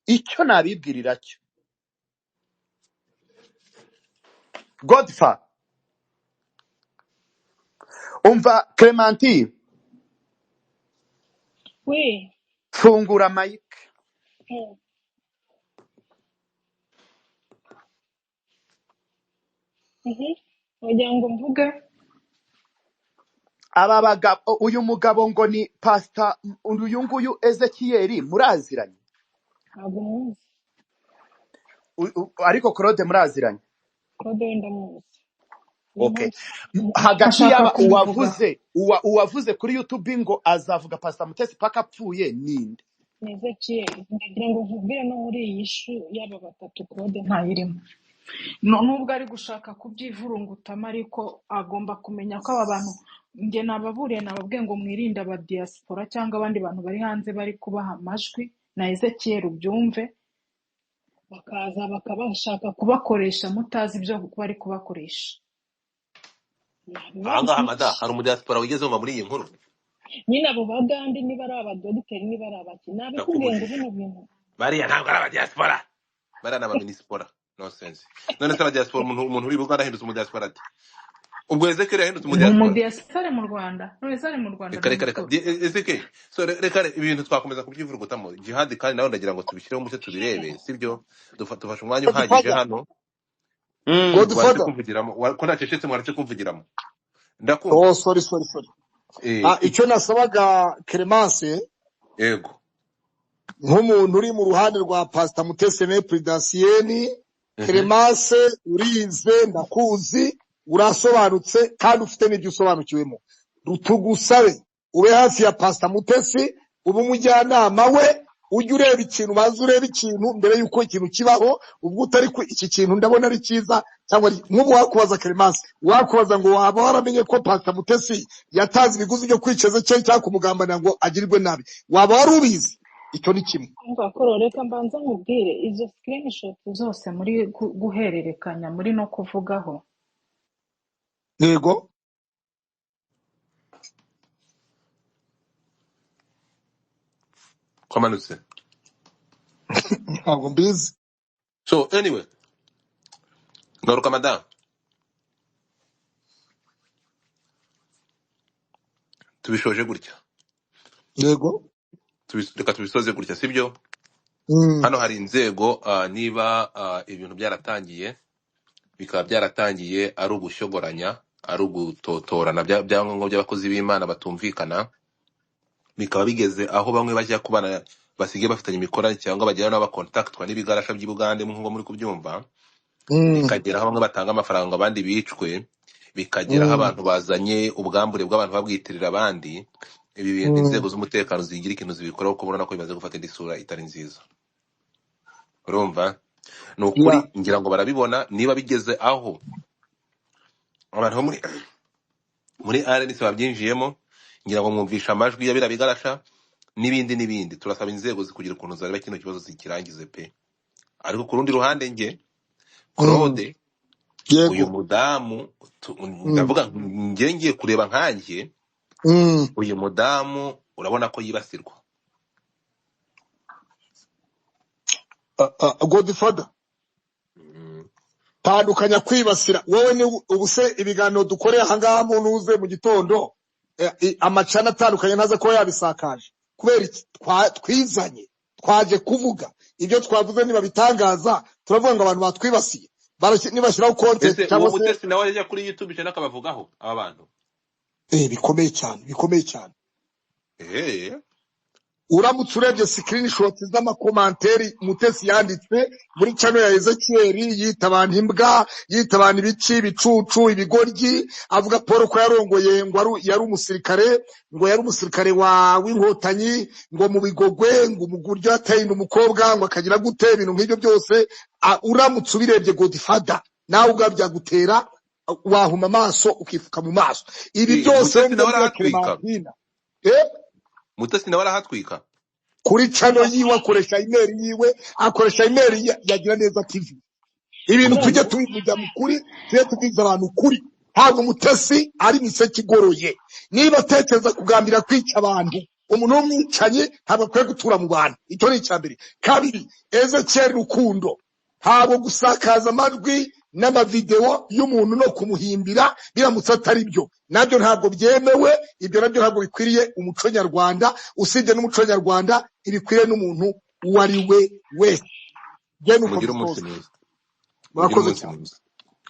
icyo nabibwirira cyo. Godfather, umva Clementine, Oui. fungura mic. Wagira ngo mvuge Aba bagabo, uyu mugabo ngo ni Pastor, uyu nguyu Ezekiel muraziranye? ntabwo muzi. Ariko Claude muraziranye? Claude wenda muzi. Okay. Hagati yaba uwavuze kuri YouTube ngo azavuga Pastor Mutesi paka apfuye ninde? Ni Ezekiel. Ndagira ngo nkubwire no muri iyi shu y'aba batatu Claude ntayirimo. Nubwo ari gushaka kubyivurungutamo, ariko agomba kumenya ko aba bantu njye nababuriye nababwiye ngo mwirinde aba diaspora cyangwa abandi bantu bari hanze bari kubaha amajwi na Ezekiel ubyumve, bakaza bakabashaka kubakoresha mutazi ibyo bari kubakoresha. ahangaha mada hari umudiaspora wigeze wumva muri iyi nkuru? Nyine abo bagandi niba ari abadogiteri niba ari abaki, nabikubwiye ngo bino bintu bariya ntabwo ari abadiaspora, bariya ni abaminisipora. Nonsense. None se abadiaspora, umuntu uri Buganda ahindutse umudiaspora ati? Ubwo Ezekiel yahindutse umudiaspora? umudiaspora mu Rwanda, none se ari mu Rwanda. Reka Ezekiel, so reka ibintu twakomeza kubyivurugutamo jihad, kandi nawe ndagira ngo tubishyireho umucyo tubirebe, sibyo? Dufashe umwanya uhagije hano. Godfather, Ko ntacecetse mwarace kumvugiramo. Ndakumva. sorry. Icyo nasabaga Clemence, Yego. nk'umuntu uri mu ruhande rwa Pastor Mutesi Prudentienne, Clemence urize, ndakuzi, urasobanutse kandi ufite n'ibyo usobanukiwemo. Tugusabe ube hafi ya Pastor Mutesi, ube umujyanama we, ujye ureba ikintu, baza ureba ikintu mbere yuko ikintu kibaho. Ubwo utari iki kintu ndabona ari cyiza, cyangwa nk'ubu wakubaza Clemence, wakubaza ngo waba waramenye ko Pastor Mutesi yatazi ibiguzi byo kwiceza cyangwa kumugambanira ngo agirirwe nabi, waba wari ubizi? Icyo ni kimwe. Ngakoro reka mbanza nkubwire izo screenshot zose muri guhererekanya muri no kuvugaho. Yego. Kwamanutse. Ntabwo mbizi. So anyway, ngaruka madam. Tubishoje gutya. Yego. Reka tubisoze gutya, sibyo? Hano hari inzego, niba ibintu byaratangiye bikaba byaratangiye ari ugushogoranya, ari ugutotorana byangombwa by'abakozi b'Imana batumvikana, bikaba bigeze aho bamwe bajya kubana basigaye bafitanye imikoranire cyangwa bagera n'abakontaktwa n'ibigarasha by'i Bugande nk'uko muri kubyumva, bikagera aho bamwe batanga amafaranga abandi bicwe, bikagera aho abantu bazanye ubwambure bw'abantu babwitirira abandi. Ibi bintu inzego z'umutekano zigira ikintu zibikoraho kuko ubona ko bimaze gufata indi sura itari nziza. Urumva? Ni ukuri ngira ngo barabibona niba bigeze aho abantu bo muri RNC babyinjiyemo, ngira ngo mwumvisha amajwi ya bigarasha n'ibindi. Turasaba inzego zikugira ukuntu zareba kino kibazo zikirangize pe. Ariko ku rundi ruhande Claude, uyu mudamu ndavuga ngiye kureba nkanjye, uyu mudamu urabona ko yibasirwa. Godfather, tandukanya kwibasira. Wowe ni ubuse ibiganiro dukoreye ahangaha mu ntuze mu gitondo, amacana atandukanye ntaza ko yabisakaje kubera iki twizanye, twaje kuvuga ibyo twavuze. Niba bitangaza turavuga ngo abantu batwibasiye nibashyiraho content cyangwa se Umutesi nawe yajya kuri YouTube cyane akabavugaho aba bantu. Bikomeye cyane. Uramutse urebye screenshot z'amakomanteri Mutesi yanditse muri channel ya Ezekiel, yita abantu imbwa, yita abantu ibici, ibicucu, ibigoryi, avuga Paul ko yarongoye ngo yari umusirikare, ngo yari umusirikare w'inkotanyi, ngo mu bigogwe, ngo umuguryo atayinda umukobwa, ngo akagira gute ibintu nk'ibyo byose. Uramutse ubirebye Godfather, nawe ubwabyagutera wahuma amaso ukifuka mu maso. Ibi byose Mutesi nawe arahatwika kuri channel yiwe, akoresha email yiwe, akoresha email yagira neza TV. Ibintu tujye tubivuga mu kuri, tujye tubiza abantu kuri. Ntabwo Mutesi ari miseke igoroye. Niba atekereza kugambira kwica abantu, umuntu w'umwicanyi ntabwo akwiye gutura mu bantu. Icyo ni icyambere. Kabiri, Ezekiel Rukundo ntabwo gusakaza amajwi n'amavideo y'umuntu no kumuhimbira biramutse atari byo, nabyo ntabwo byemewe. Ibyo nabyo ntabwo bikwiriye umuco nyarwanda. Usibye n'umuco nyarwanda, ibikwiriye n'umuntu uwari we wese. Mugira umunsi mwiza. Murakoze cyane.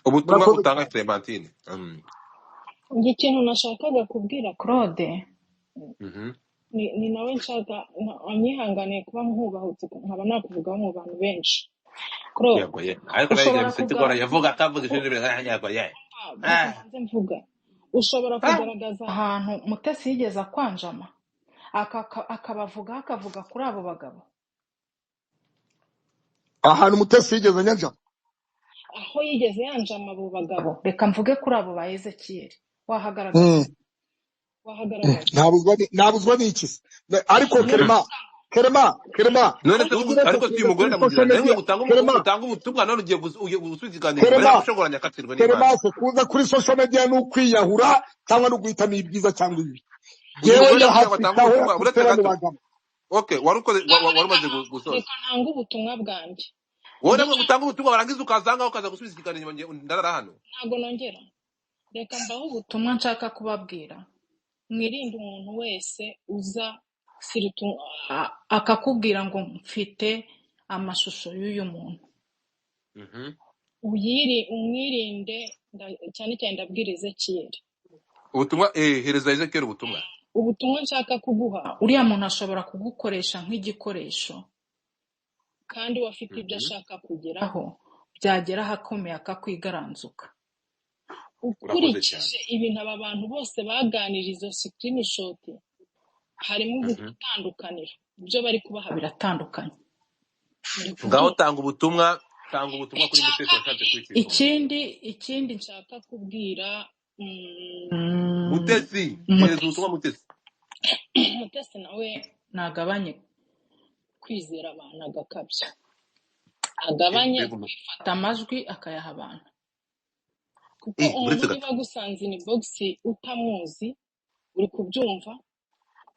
Ubutumwa utanga Clementine. Ikintu nashakaga kubwira Claude, ni nawe nshaka anyihanganiye kuba nkubahutse nkaba nakuvugaho mu bantu benshi. Claude, ushobora kugaragaza ahantu Mutesi yigeze akwanjama akavuga kuri abo bagabo? Ahantu Mutesi yigeze anyanjama, aho yigeze yanjama abo bagabo, reka mvuge kuri abo ba Ezekiel, wahagaragaza? ntabuzwa n'iki ariko Kerema none se ariko si umugore namugira nawe utanga ubutumwa none ugiye gusubiza iganiro bari gushongoranya katirwa n'Imana. Kerema kuza kuri social media no kwiyahura cyangwa no guhitamo ibyiza cyangwa ibibi. Yewe yahatitaho uretse gato. Okay, warumaze gusoza. Reka ntanga ubutumwa bwanjye. Wowe nabwo gutanga ubutumwa barangiza ukazanga ukaza gusubiza ikiganiro ndarara hano. Ntago nongera. Reka mbaho ubutumwa nshaka kubabwira. Mwirinde umuntu wese uza siritu akakubwira ngo mfite amashusho y'uyu muntu. Umwirinde cyane cyane ndabwira Ezekiel. Ubutumwa hereza Ezekiel ubutumwa nshaka kuguha, uriya muntu ashobora kugukoresha nk'igikoresho kandi wafite ibyo ashaka kugeraho, byagera hakomeye akakwigaranzuka. Ukurikije ibintu aba bantu bose baganiriza izo screenshot, harimo gutandukanira ibyo bari kubaha biratandukanye. Ngaho tanga ubutumwa kuri Mutesi washatse kwikira. Ikindi nshaka kubwira Mutesi, ubutumwa Mutesi nawe nagabanye kwizera abantu agakabya, agabanye kwifata amajwi akayaha abantu, kuko umuntu niba gusanze ni box utamuzi, uri kubyumva,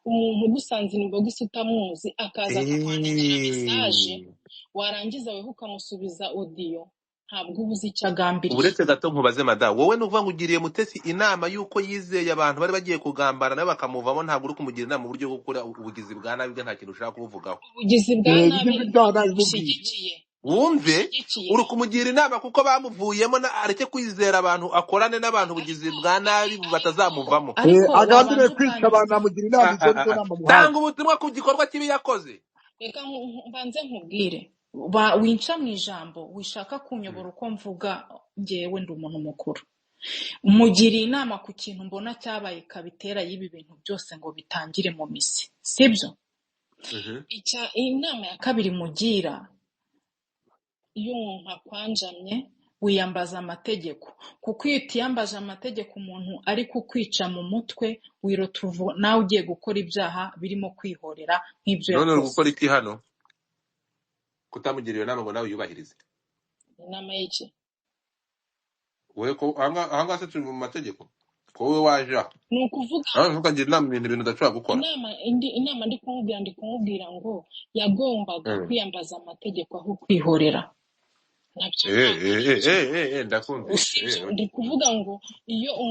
umuntu gusanze ni box utamuzi akaza kukwandikira message, warangiza weho ukamusubiza audio, ntabwo ubuzi icyo agambiriye. Uretse gato nkubaze mada, wowe nuvuga ngo ugiriye Mutesi inama yuko yizeye abantu bari bagiye kugambara nawe bakamuvamo, ntabwo uri kumugira inama uburyo bwo gukora ubugizi bwa nabi bwe, nta kintu ushaka kuvugaho? Ubugizi bwa nabi bushyigikiye wumve ushyigikiye uri kumugira inama kuko bamuvuyemo areke kwizera abantu akorane n'abantu ubugizi bwa nabi batazamuvamo. ariko agambiriye wabanza kwica abantu ukanyumva amugira inama izo nizo nama muhaye. tanga ubutumwa ku gikorwa kibi yakoze. reka mbanze nkubwire winca mu ijambo wishaka kunyobora uko mvuga njyewe ndi umuntu mukuru mugiriye inama ku kintu mbona cyabaye kabitera y'ibi bintu byose ngo bitangire mu misi sibyo. Inama ya kabiri mugira iyo umuntu akwanjamye wiyambaza amategeko kuko iyo utiyambaje amategeko umuntu ari kukwica mu mutwe wirotuvu nawe ugiye gukora ibyaha birimo kwihorera nk'ibyo none uri yakoze. gukora iki hano kutamugirira inama ngo nawe yubahirize inama y'iki wowe ko ahangaha se turi mu mategeko ko wowe waje aho ni ukuvuga ntukagira inama ibintu udashobora gukora. inama ndi kumubwira ngo yagombaga kwiyambaza amategeko aho kwihorera nabyo ndakumvise ndi kuvuga ngo iyo